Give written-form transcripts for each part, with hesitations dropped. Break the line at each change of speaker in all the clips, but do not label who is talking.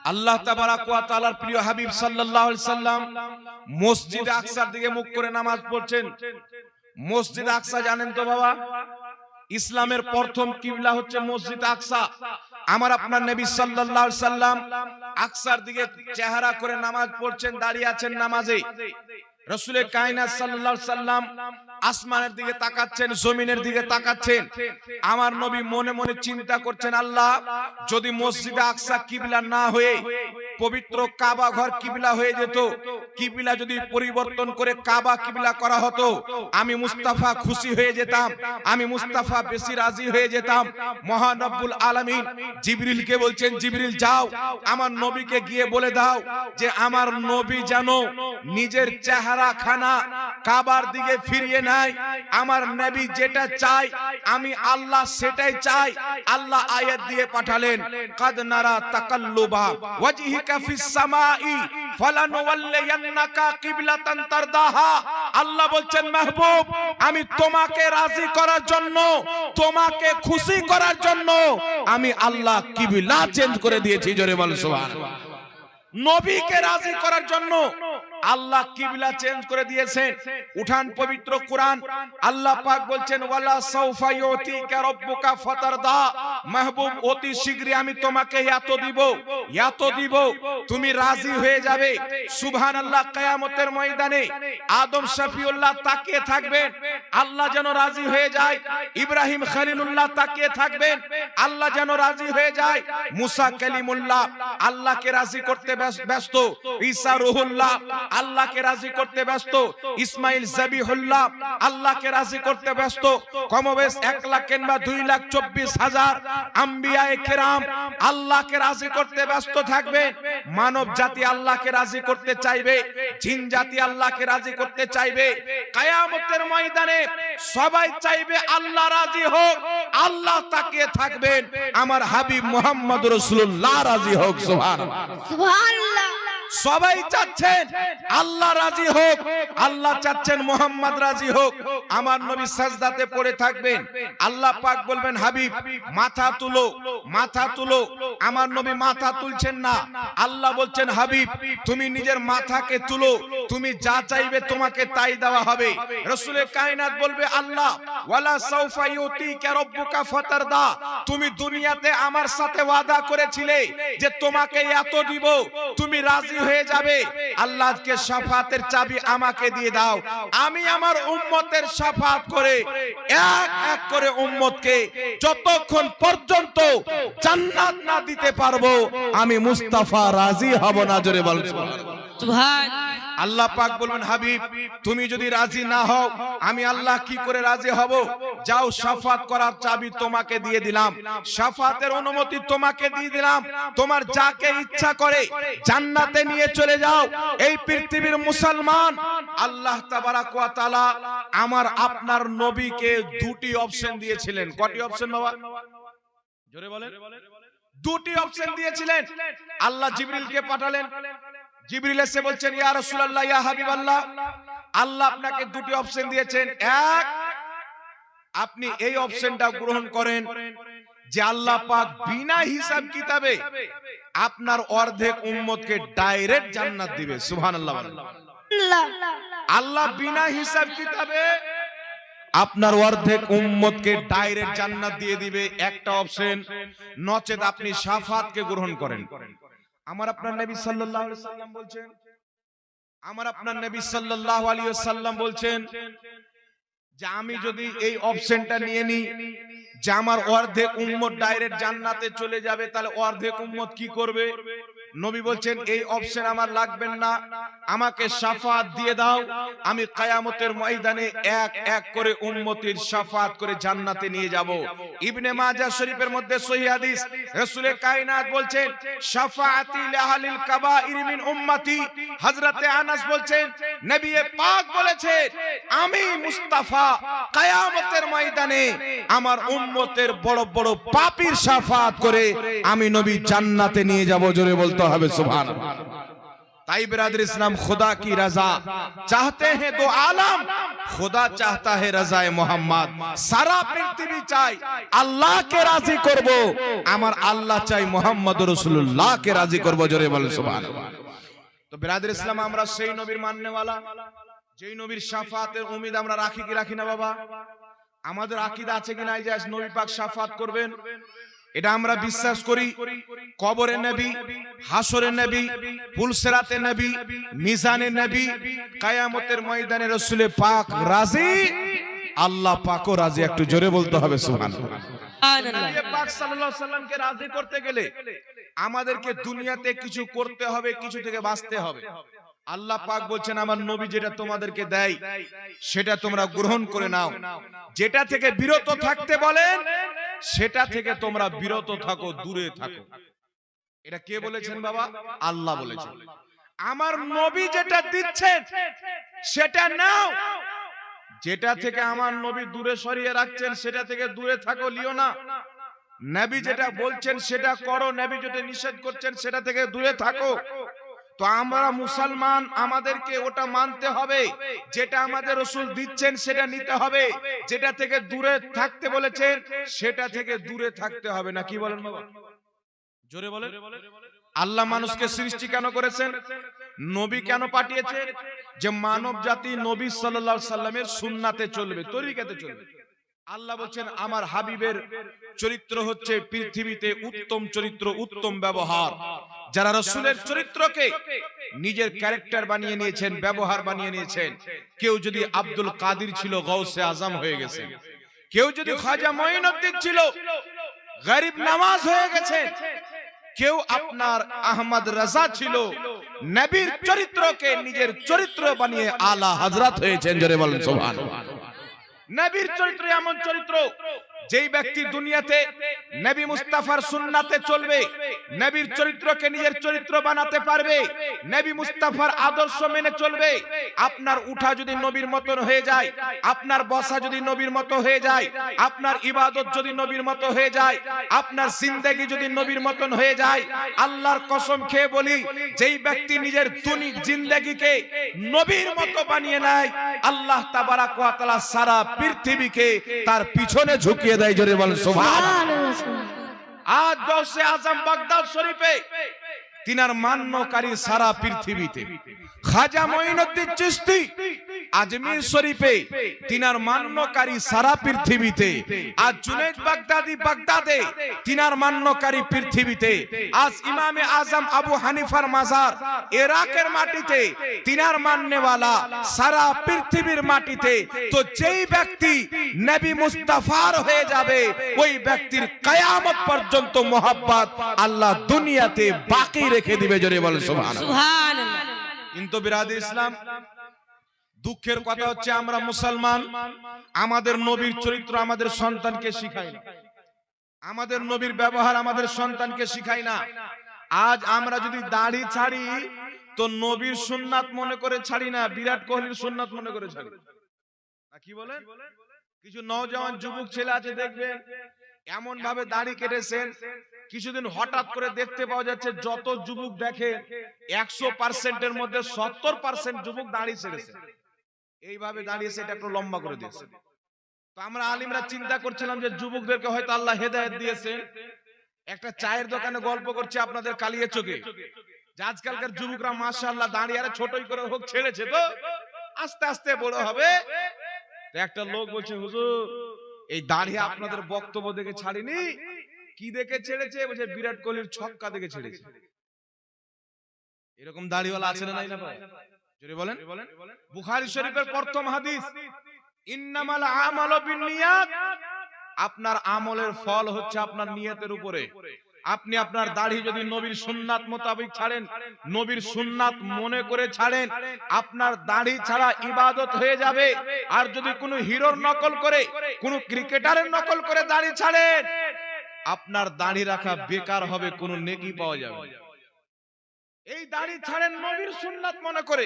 আল্লাহ তাবারাক ওয়া তাআলার প্রিয় হাবিব সাল্লাল্লাহু আলাইহি সাল্লাম মসজিদে আকসার দিকে মুখ করে নামাজ পড়ছেন। মসজিদে আকসা জানেন তো বাবা, ইসলামের প্রথম কিবলা হচ্ছে মসজিদ আকসা। আমার আপনার নবী সাল্লাল্লাহু আলাইহি সাল্লাম আকসার দিকে চেহারা করে নামাজ পড়ছেন, দাঁড়িয়ে আছেন নামাজে। রাসূলে কায়নাত সাল্লাল্লাহু আলাইহি সাল্লাম আসমানের দিকে তাকাচ্ছেন, জমিনের দিকে তাকাচ্ছেন। আমার নবী মনে মনে চিন্তা করছেন, আল্লাহ যদি মসজিদে আকসা কিবলা না হয়ে পবিত্র কাবা ঘর কিবলা হয়ে যেত, কিবলা যদি পরিবর্তন করে কাবা কিবলা করা হতো, আমি মুস্তাফা খুশি হয়ে যেতাম, আমি মুস্তাফা বেশি রাজি হয়ে যেতাম। মহান রব্বুল আলামিন জিবরিলকে বলছেন, জিবরিল যাও আমার নবীকে গিয়ে বলে দাও যে আমার নবী যেন নিজের চেহারা খানা কাবার দিকে ফিরিয়ে নেয়। আমার নবী যেটা চাই আমি আল্লাহ সেটাই চাই। আল্লাহ আয়াত দিয়ে পাঠালেন, কাদ নারা তাকাল্লুবা ওয়াজহিকা ফিস সামাই ফালানুওয়াল্লিয়ান্নাকা কিবলাতান তারদাহা। আল্লাহ বলছেন, মাহবুব আমি তোমাকে রাজি করার জন্য, তোমাকে খুশি করার জন্য আমি আল্লাহ কিবলা চেঞ্জ করে দিয়েছি। জোরে বল সুবহানাল্লাহ। নবীকে রাজি করার জন্য আল্লাহ কিবলা চেঞ্জ করে দিয়েছেন। উঠান পবিত্র কুরআন, আল্লাহ পাক বলছেন, ওয়ালা সাউফা ইউতিকা রাব্বুকা ফাতারদা। মাহবুব অতি শীঘ্রই আমি তোমাকে এত দিব, তুমি রাজি হয়ে যাবে। সুবহানাল্লাহ। কিয়ামতের ময়দানে আদম শফিউল্লাহ তাকিয়ে থাকবেন, আল্লাহ যেন রাজি হয়ে যায়। ইব্রাহিম খলিলুল্লাহ তাকিয়ে থাকবেন, আল্লাহ যেন রাজি হয়ে যায়। মুসা কালিমুল্লাহ আল্লাহকে রাজি করতে ব্যস্ত। ঈসা রূহুল্লাহ আল্লাহকে রাজি করতে ব্যস্ত। ইসমাইল যাবিহুল্লাহ আল্লাহকে রাজি করতে ব্যস্ত। কমবেশ 1 লাখ কিংবা 2,24,000 আম্বিয়ায়ে কেরাম আল্লাহকে রাজি করতে ব্যস্ত থাকবেন। মানব জাতি আল্লাহকে রাজি করতে চাইবে, জিন জাতি আল্লাহকে রাজি করতে চাইবে। কিয়ামতের ময়দানে সবাই চাইবে আল্লাহ রাজি হোক, আল্লাহ তাকিয়ে থাকবেন আমার হাবিব মুহাম্মদ রাসূলুল্লাহ রাজি হোক। সুবহানাল্লাহ সুবহানাল্লাহ। সবাই চাচ্ছেন আল্লাহ রাজি হোক, আল্লাহ চাচ্ছেন মুহাম্মদ রাজি হোক। আমার নবী সাজদাতে পড়ে থাকবেন, আল্লাহ পাক বলবেন, হাবিব মাথা তুলো, মাথা তুলো। আমার নবী মাথা তুলছেন না, আল্লাহ বলছেন, হাবিব তুমি নিজের মাথাকে তুলো, তুমি যা চাইবে তোমাকে তাই দেওয়া হবে। রাসূলে কায়নাত বলবে, আল্লাহ ওয়ালা সাউফা ইউতিকা রাব্বুকা ফাতারদা। তুমি দুনিয়াতে আমার সাথে ওয়াদা করেছিলে যে তোমাকে এত দিব, তুমি রাজি হয়ে যাবে। আল্লাহকে শাফাতের চাবি আমাকে দিয়ে দাও, আমি আমার উম্মতের শাফাত করে এক এক করে উম্মতকে যতক্ষণ পর্যন্ত জান্নাত না দিতে পারবো আমি মুস্তাফা রাজি হব না। জোরে বল সুবহানাল্লাহ। আল্লাহ পাক বলবেন, হাবিব তুমি যদি রাজি না হও আমি আল্লাহ কি করে রাজি হব? যাও শাফাত করার চাবি তোমাকে দিয়ে দিলাম, শাফাতের অনুমতি তোমাকে দিয়ে দিলাম, তোমার যাকে ইচ্ছা করে জান্নাতে নিয়ে চলে যাও। এই পৃথিবীর মুসলমান, আল্লাহ তাবারাক ওয়া তাআলা আমার আপনার নবীকে দুটি অপশন দিয়েছিলেন। কয়টি অপশন বাবা? জোরে বলেন। দুটি অপশন দিয়েছিলেন। আল্লাহ জিবরিলকে পাঠালেন, জিবরিল এসে বলছেন, ইয়া রাসূলুল্লাহ ইয়া হাবিবাল্লাহ, আল্লাহ আপনাকে দুটি অপশন দিয়েছেন। এক, আপনি এই অপশনটা গ্রহণ করেন যে আল্লাহ পাক বিনা হিসাব কিতাবে আপনার অর্ধেক উম্মতকে ডাইরেক্ট জান্নাত দিবে। সুবহানাল্লাহ। আল্লাহ বিনা হিসাব কিতাবে আপনার অর্ধেক উম্মতকে ডাইরেক্ট জান্নাত দিয়ে দিবে, একটা অপশন। নচেত আপনি শাফাতকে গ্রহণ করেন। আমার আপনার নবী সাল্লাল্লাহু আলাইহি ওয়াসাল্লাম বলছেন, আমার আপনার নবী সাল্লাল্লাহু আলাইহি ওয়াসাল্লাম বলছেন যে আমি যদি এই অপশনটা নিয়ে নিই যে আমার অর্ধেক উম্মত ডাইরেক্ট জান্নাতে চলে যাবে, তাহলে অর্ধেক উম্মত কি করবে? নবী বলছেন, এই অপশন আমার লাগবে না, আমাকে শাফাত দিয়ে দাও, আমি কিয়ামতের ময়দানে এক এক করে উম্মতের শাফাত করে জান্নাতে নিয়ে যাব। ইবনে মাজাহ শরীফের মধ্যে সহিহ হাদিস, রাসূলে কায়নাত বলছেন, শাফাআতি লিআহলিল কাবাইর মিন উম্মতি। হযরতে আনাস বলছেন, নবী পাক বলেছেন, আমি মুস্তাফা কিয়ামতের ময়দানে আমার উম্মতের বড় বড় পাপীর শাফাত করে আমি নবী জান্নাতে নিয়ে যাব। জোরে বলতে হবে সুবহানাল্লাহ। ताई बिरादर इस्लाम खुदा की रजा चाहते हैं दो आलम, खुदा चाहता है रजाए मोहम्मद। सारा पृथ्वी चाই আল্লাহকে রাজি করব, আমার আল্লাহ চাই মুহাম্মদ রাসূলুল্লাহকে রাজি করব। জোরে বলেন সুবহানাল্লাহ। তো বিরাদর ইসলাম আমরা সেই নবীর মাননেওয়ালা, যেই নবীর শাফাতের উম্মীদ আমরা রাখি কি রাখি না বাবা? আমাদের আকীদা আছে কি না যে নবী পাক শাফাত করবেন? এটা আমরা বিশ্বাস করি। কবরে নবী, হাসরে নবী, পুলসিরাতে নবী, মিজানে নবী, কিয়ামতের ময়দানে রাসূল পাক রাজি, আল্লাহ পাকও রাজি। একটু জোরে বলতে হবে সুবহানাল্লাহ। নবী পাক সাল্লাল্লাহু আলাইহি সাল্লামকে রাজি করতে গেলে আমাদেরকে দুনিয়াতে কিছু করতে হবে, কিছু থেকে বাঁচতে হবে। আল্লাহ পাক বলছেন আমার নবী যেটা তোমাদেরকে দেয় সেটা তোমরা গ্রহণ করে নাও, যেটা থেকে বিরত থাকতে বলেন সেটা থেকে তোমরা বিরত থাকো, দূরে থাকো। এটা কে বলেছেন বাবা? আল্লাহ বলেছেন। আমার নবী যেটা দিচ্ছেন সেটা নাও, যেটা থেকে আমার নবী দূরে সরিয়ে রাখছেন সেটা থেকে দূরে থাকো, লিও না। নবী যেটা বলছেন সেটা করো, নবী যেটা নিষেধ করছেন সেটা থেকে দূরে থাকো। তো আমরা মুসলমান, আমাদেরকে ওটা মানতে হবে, যেটা আমাদের রাসূল দিচ্ছেন সেটা নিতে হবে, যেটা থেকে দূরে থাকতে বলেছেন সেটা থেকে দূরে থাকতে হবে না। কি বলেন বাবা? জোরে বলেন। আল্লাহ মানুষকে সৃষ্টি কেন করেছেন? নবী কেন পাঠিয়েছেন? যে মানব জাতি নবী সাল্লাল্লাহু আলাইহি সাল্লামের সুন্নাতে চলবে, তরিকাতে চলবে। আল্লাহ বলছেন আমার হাবিবের চরিত্র হচ্ছে পৃথিবীতে উত্তম চরিত্র, উত্তম ব্যবহার। যারা রাসূলের চরিত্রকে নিজের ক্যারেক্টার বানিয়ে নিয়েছেন, ব্যবহার বানিয়ে নিয়েছেন। কেউ যদি আব্দুল কাদির ছিল, গাউসে আজম হয়ে গেছে। কেউ যদি খাজা মঈনুদ্দিন ছিল, গরিব নওয়াজ হয়ে গেছে। কেউ আপনার আহমদ রাজা ছিল, নবীর চরিত্রকে নিজের চরিত্র বানিয়ে আলা হযরত হয়েছেন। জোরে বলেন সুবহানাল্লাহ। নবীর চরিত্র এমন চরিত্র যেই ব্যক্তি দুনিয়াতে নবী মুস্তাফার সুন্নাতে চলবে, নবীর চরিত্রকে নিজের চরিত্র বানাতে পারবে, নবী মুস্তাফার আদর্শ মেনে চলবে। আপনার উঠা যদি নবীর মতন হয়ে যায়, আপনার বসা যদি নবীর মতো হয়ে যায়, আপনার ইবাদত যদি নবীর মতো হয়ে যায়, আপনার জিন্দেগি যদি নবীর মতন হয়ে যায়, আল্লাহর কসম খেয়ে বলি যেই ব্যক্তি নিজের জিন্দেগিকে নবীর মতো বানিয়ে নেয়, আল্লাহ তাবারাক ওয়া তাআলা সারা পৃথিবীকে তার পিছনে ঝুঁকিয়ে দেয়। জোরে বলেন সুবহানাল্লাহ। আজ গাউসে আজম বাগদাদ শরীফে তিনার মান্যকারী সারা পৃথিবীতে, খাজা মঈনুদ্দিন চিশতি আজমির শরীফে তিনার মান্যকারী সারা পৃথিবীতে, আজ জুনাইদ বাগদাদি বাগদাদে তিনার মান্যকারী পৃথিবীতে, আজ ইমামে আজম আবু হানিফার মাজার ইরাকের মাটিতে তিনার মাননেওয়ালা সারা পৃথিবীর মাটিতে। তো যেই ব্যক্তি নবী মুস্তাফার হয়ে যাবে ওই ব্যক্তির কিয়ামত পর্যন্ত মোহাব্বত আল্লাহ দুনিয়াতে বাকি রেখে দিবে। জোরে বলেন সুবহানাল্লাহ। কিন্তু বিরাদর ইসলাম, দুঃখের কথা হচ্ছে আমরা মুসলমান আমাদের নবীর চরিত্র আমাদের সন্তানকে শিখাই না, আমাদের নবীর ব্যবহার আমাদের সন্তানকে শিখাই না। আজ আমরা যদি দাড়ি ছাড়ি তো নবীর সুন্নাত মনে করে ছাড়ি না, বিরাট কোহলির সুন্নাত মনে করে ছাড়ি। কি বলেন? কিছু নওজওয়ান যুবক ছেলে আছে দেখবেন এমন ভাবে দাড়ি কেটেছেন, কিছুদিন হঠাৎ করে দেখতে পাওয়া যাচ্ছে যত যুবক দেখে 100% এর মধ্যে 70% যুবক দাড়ি ছেড়েছে। এইভাবে দাঁড়িয়েছে, এটা একটু লম্বা করে দিয়েছে। তো আমরা আলিমরা চিন্তা করছিলাম যে যুবকদেরকে হয়তো আল্লাহ হেদায়েত দিয়েছে। একটা চায়ের দোকানে গল্প করছে আপনাদের কালিয়া চোখে, যে আজকালকার যুবকরা মাশাআল্লাহ দাঁড়িয়ে আরে ছোটই করে হোক ছেড়েছে, তো আস্তে আস্তে বড় হবে। তো একটা লোক বলছে হুজুর এই দাঁড়িয়ে আপনাদের বক্তব্য দেখে ছাড়িনি, কি দেখে ছেড়েছে? বলছে বিরাট কোহলির ছক্কা দেখে ছেড়েছে। এরকম দাড়িওয়ালা আছে না নাই না ভাই? জোরে বলেন। বুখারী শরীফের প্রথম হাদিস, ইন্নামাল আমালু বিন্নিয়াত, আপনার আমলের ফল হচ্ছে আপনার নিয়তের উপরে। আপনি আপনার দাড়ি যদি নবীর সুন্নাত মোতাবেক ছাড়েন, নবীর সুন্নাত মনে করে ছাড়েন, আপনার দাড়ি ছাড়া ইবাদত হয়ে যাবে। আর যদি কোনো হিরোর নকল করে, কোনো ক্রিকেটারের নকল করে দাড়ি ছাড়েন, আপনার দাড়ি রাখা বেকার হবে, কোনো নেকি পাওয়া যাবে। এই দাড়ি ছাড়েন নবীর সুন্নাত মনে করে,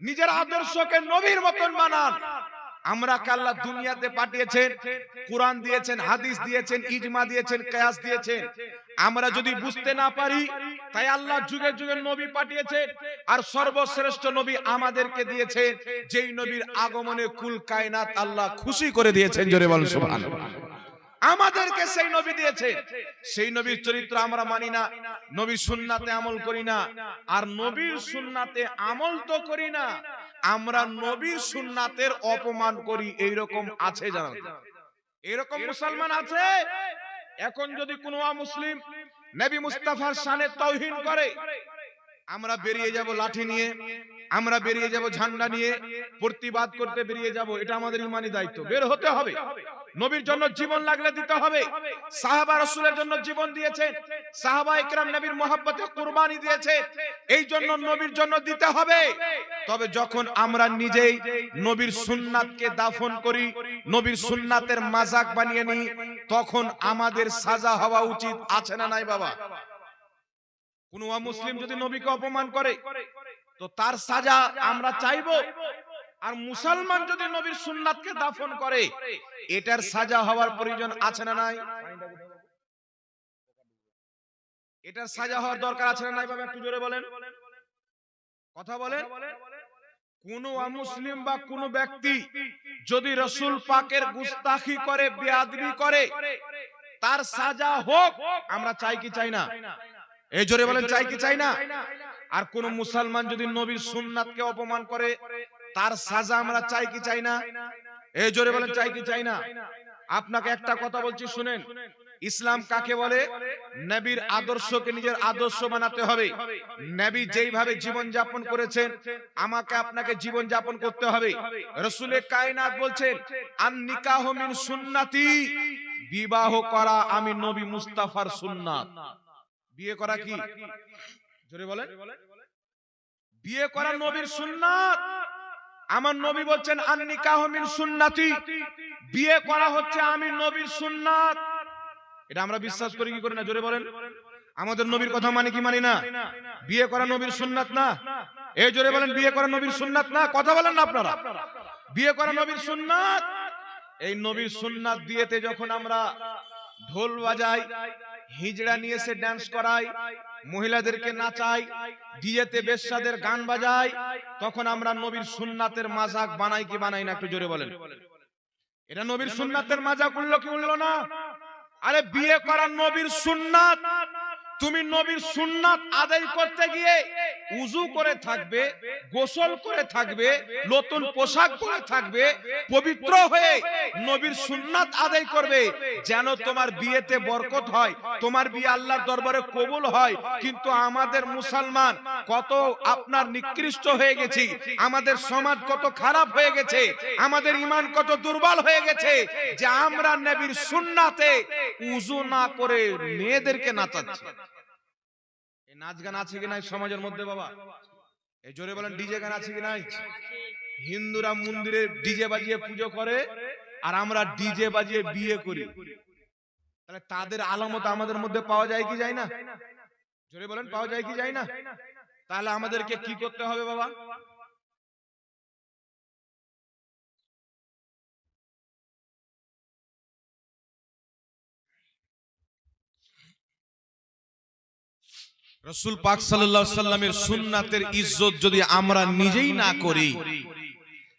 নিজের আদর্শকে নবীর মতন বানান। আমরাকে আল্লাহ দুনিয়াতে পাঠিয়েছেন, কোরআন দিয়েছেন, হাদিস দিয়েছেন, ইজমা দিয়েছেন, কিয়াস দিয়েছেন। আমরা যদি বুঝতে না পারি, তাই আল্লাহ যুগে যুগে নবী পাঠিয়েছেন, আর সর্বশ্রেষ্ঠ নবী আমাদেরকে দিয়েছেন, যেই নবীর আগমনে কুল কায়নাত আল্লাহ খুশি করে দিয়েছেন। জোরে বলুন সুবহানাল্লাহ। আমাদেরকে সেই নবী দিয়েছে, সেই নবীর চরিত্র আমরা মানি না, নবীর সুন্নাতে আমল করি না। আর নবীর সুন্নাতে আমল তো করি না, আমরা নবীর সুন্নাতের অপমান করি। এইরকম আছে জানেন? এরকম মুসলমান আছে। এখন যদি কোনো মুসলিম নবী মুস্তাফার শানে তাওহীন করে, আমরা বেরিয়ে যাব লাঠি নিয়ে, আমরা বেরিয়ে যাব ঝান্ডা নিয়ে, প্রতিবাদ করতে বেরিয়ে যাব। এটা আমাদের ইমানি দায়িত্ব, বের হতে হবে। নবীর জন্য জীবন লাগলে দিতে হবে। সাহাবা রাসূলের জন্য জীবন দিয়েছেন, সাহাবা ইকরাম নবীর মহব্বতে কুরবানি দিয়েছেন, এই জন্য নবীর জন্য দিতে হবে। তবে যখন আমরা নিজেই নবীর সুন্নাতকে দাফন করি, নবীর সুন্নাতের মাজাক বানিয়ে নিই, তখন আমাদের সাজা হওয়া উচিত। আছে না নাই বাবা? কোন মুসলিম যদি নবীকে অপমান করে, তো তার সাজা আমরা চাইবো। আর মুসলমান যদি নবীর সুন্নাতকে দাফন করে, এটার সাজা হওয়ার প্রয়োজন আছে না নাই? এটার সাজা হওয়ার দরকার আছে না নাই বাবা? একটু জোরে বলেন, কথা বলেন। কোন মুসলিম বা কোন ব্যক্তি যদি রাসূল পাকের গুস্তাখি করে, বেয়াদবি করে, তার সাজা হোক, আমরা চাই কি চাই না? এই জোরে বলেন, চাই কি চাই না? আর কোন মুসলমান যদি নবীর সুন্নাতকে অপমান করে, তার সাজা আমরা চাই কি চাই না? এই জোরে বলেন, চাই কি চাই না? আপনাকে একটা কথা বলছি শুনেন, ইসলাম কাকে বলে? নবীর আদর্শকে নিজের আদর্শ বানাতে হবে। নবী যেইভাবে জীবন যাপন করেছেন, আমাকে আপনাকে জীবন যাপন করতে হবে। রাসূলে কায়নাত বলছেন, আন নিকাহু মিন সুন্নতি, বিবাহ করা আমি নবী মুস্তাফার সুন্নাত। বিয়ে করা কি? জোরে বলেন। বিয়ে করা নবীর সুন্নাত। আমার নবী বলছেন, আন নিকাহু মিন সুন্নতি, বিয়ে করা হচ্ছে আমি নবীর সুন্নাত। এটা আমরা বিশ্বাস করি কি করি না? জোরে বলেন। আমাদের নবীর কথা মানে কি মানি না? বিয়ে করা নবীর সুন্নাত না? এই জোরে বলেন, বিয়ে করা নবীর সুন্নাত না? কথা বলেন না আপনারা? বিয়ে করা নবীর সুন্নাত। এই নবীর সুন্নাত বিয়েতে যখন আমরা ঢোল বাজাই, হিজড়া নিয়ে এসে ডান্স করাই, মহিলাদেরকে নাচাই, ডিজেতে বেশ্যাদের গান বাজাই, তখন আমরা নবীর সুন্নাতের মাজাক বানাই কি বানাই না? একটু জোরে বলেন। এটা নবীর সুন্নাতের মাজাক উঠলো কি উঠলো না? আরে বিয়ে করা নবীর সুন্নাত। তুমি নবীর সুন্নাত আদায় করতে গিয়ে উযু করে থাকবে, গোসল করে থাকবে, নতুন পোশাক পরে থাকবে, পবিত্র হয়ে নবীর সুন্নাত আদায় করবে, যেন তোমার বিয়েতে বরকত হয়, তোমার বিয়ে আল্লাহর দরবারে কবুল হয়। কিন্তু আমাদের মুসলমান কত আপনার নিকৃষ্ট হয়ে গেছি, আমাদের সমাজ কত খারাপ হয়ে গেছে, আমাদের ঈমান কত দুর্বল হয়ে গেছে, যে আমরা নবীর সুন্নাতে উযু না করে মেয়েদেরকে নাচাচ্ছি। এই নাচ গান আছে কি নাই সমাজের মধ্যে বাবা? এই জোরে বলেন, ডিজে গান আছে কি নাই? হিন্দুরা মন্দিরে ডিজে বাজিয়ে পুজো করে, আর আমরা ডিজে বাজিয়ে বিয়ে করি। তাহলে তাদের আলামত আমাদের মধ্যে পাওয়া যায় কি যায় না? জোরে বলেন, পাওয়া যায় কি যায় না? তাহলে আমাদেরকে কি করতে হবে বাবা? রাসূল পাক সাল্লাল্লাহু আলাইহি সাল্লামের সুন্নাতের ইজ্জত যদি আমরা নিজেই না করি,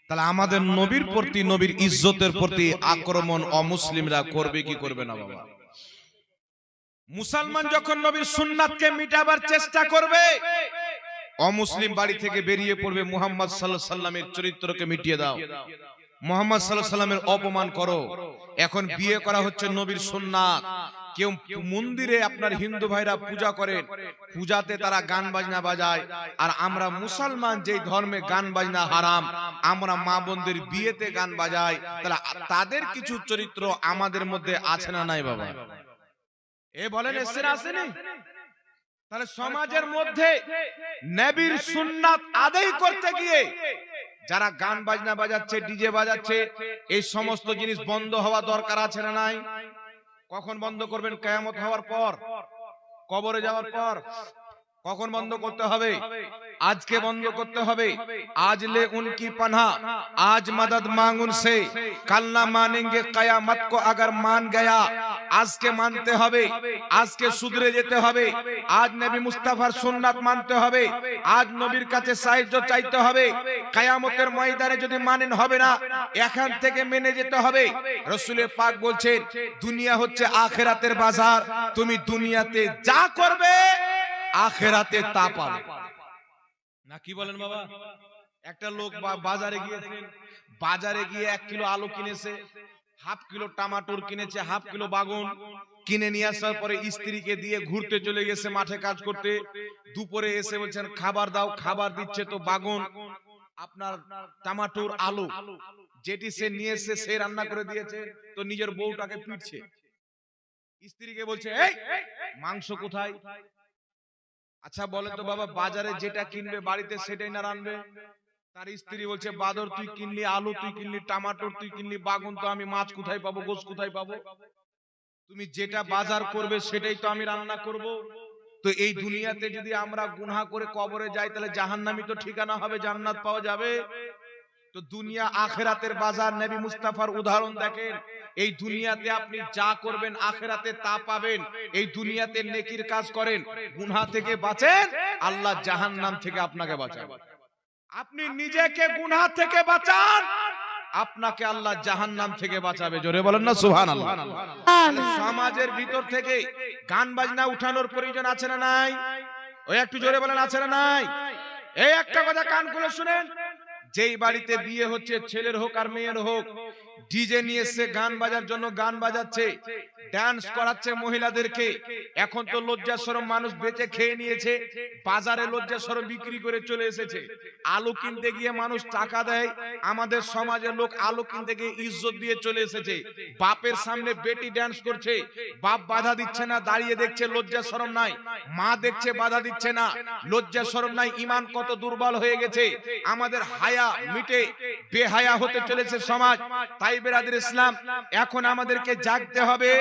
তাহলে আমাদের নবীর প্রতি, নবীর ইজ্জতের প্রতি আক্রমণ অমুসলিমরা করবে কি করবে না বাবা? মুসলমান যখন নবীর সুন্নাতকে মিটাবার চেষ্টা করবে, অমুসলিম বাড়ি থেকে বেরিয়ে পড়বে, মুহাম্মদ সাল্লাল্লাহু আলাইহি সাল্লামের চরিত্রকে মিটিয়ে দাও, মুহাম্মদ সাল্লাল্লাহু আলাইহি সাল্লামের অপমান করো। এখন বিয়ে করা হচ্ছে নবীর সুন্নাত। কেউ মন্দিরে আপনার হিন্দু ভাইরা পূজা করেন, পূজাতে তারা গান বাজনা বাজায়, আর আমরা মুসলমান যেই ধর্মে গান বাজনা হারাম, আমরা মা বোনদের বিয়েতে গান বাজাই। তাহলে তাদের কিছু চরিত্র আমাদের মধ্যে আছে না নাই বাবা? এ বলেন, এসে না আসেনি? তাহলে সমাজের মধ্যে নবীর সুন্নাত আদায় করতে গিয়ে যারা গান বাজনা বাজাচ্ছে, ডিজে বাজাচ্ছে, এই সমস্ত জিনিস বন্ধ হওয়া দরকার আছে না নাই? কখন বন্ধ করবেন? কিয়ামত হওয়ার পর, কবরে যাওয়ার পর। কখন বন্ধ করতে হবে? আজকে বন্ধ করতে হবে। আজ লে উনকি পানাহ, আজ মদদ মাंग उनसे, कल ना मानेंगे कयामत को अगर मान गया। আজকে মানতে হবে, আজকে শুধরে যেতে হবে। আজ নবী মুস্তাফার সুন্নাত মানতে হবে, আজ নবীর কাছে সাহায্য চাইতে হবে। কিয়ামতের ময়দানে যদি মানেন হবে না, এখান থেকে মেনে যেতে হবে। রাসূল পাক বলছেন দুনিয়া হচ্ছে আখিরাতের বাজার, তুমি দুনিয়াতে যা করবে আখিরাতে তা পাবে। না কি বলেন বাবা? একটা লোক বাজারে গিয়েছেন, বাজারে গিয়ে 1 কিলো আলু কিনেছে, হাফ কিলো টমেটোর কিনেছে, হাফ কিলো বাগুন কিনে নিয়ে আসার পরে স্ত্রীকে দিয়ে ঘুরতে চলে গেছে মাঠে কাজ করতে। দুপুরে এসে বলছেন খাবার দাও, খাবার দিচ্ছে তো বাগুন আপনার টমেটোর আলু যেটি সে নিয়ে এসে সে রান্না করে দিয়েছে, তো নিজের বউটাকে পিটছে। স্ত্রীকে বলছে এই মাংস কোথায়? আচ্ছা বলেন তো বাবা, বাজারে যেটা কিনবে বাড়িতে সেটাই না রান্নবে? তার স্ত্রী বলছে বাদর তুই কিনলি আলু, তুই কিনলি টমেটো, তুই কিনলি বাগুন, তো আমি মাছ কোথায় পাবো, গোশ কোথায় পাবো? তুমি যেটা বাজার করবে সেটাই তো আমি রান্না করব। তো এই দুনিয়াতে যদি আমরা গুনাহ করে কবরে যাই তাহলে জাহান্নামই তো ঠিকানা হবে, জান্নাত পাওয়া যাবে? তো দুনিয়া আখিরাতের বাজার। নবী মুস্তাফার উদাহরণ দেখেন, এই দুনিয়াতে আপনি যা করবেন আখিরাতে তা পাবেন। এই দুনিয়াতে নেকির কাজ করেন, গুনাহ থেকে বাঁচেন, আল্লাহ জাহান্নাম থেকে আপনাকে বাঁচাবে। আপনি নিজেকে গুনাহ থেকে বাঁচান, আপনাকে আল্লাহ জাহান্নাম থেকে বাঁচাবে। জোরে বলেন না সুবহানাল্লাহ। সমাজের ভিতর থেকে গান বাজনা উঠানোর প্রয়োজন আছে না নাই? ওই একটু জোরে বলেন আছে না নাই? এই একটা কথা কান খুলে শুনেন, যেই বাড়িতে বিয়ে হচ্ছে, ছেলের হোক আর মেয়ের হোক, ডিজে নিয়ে এসে গান বাজার জন্য গান বাজাচ্ছে, ডান্স করাচ্ছে মহিলাদেরকে। এখন তো লজ্জা শরম মানুষ বেঁচে খেয়ে নিয়েছে, বাজারে লজ্জা শরম বিক্রি করে চলে এসেছে। আলু কিনতে গিয়ে মানুষ টাকা দেয়, আমাদের সমাজের লোক আলু কিনতে গিয়ে ইজ্জত দিয়ে চলে এসেছে। বাপের সামনে বেটি ডান্স করছে, বাপ বাধা দিচ্ছে না, দাঁড়িয়ে দেখছে, লজ্জা শরম নাই। মা দেখছে, বাধা দিচ্ছে না, লজ্জা শরম নাই। ঈমান কত দুর্বল হয়ে গেছে, আমাদের হায়া মিটে বেহায়া হতে চলেছে সমাজ। তাই বেরাদর ইসলাম, এখন আমাদেরকে জাগতে হবে।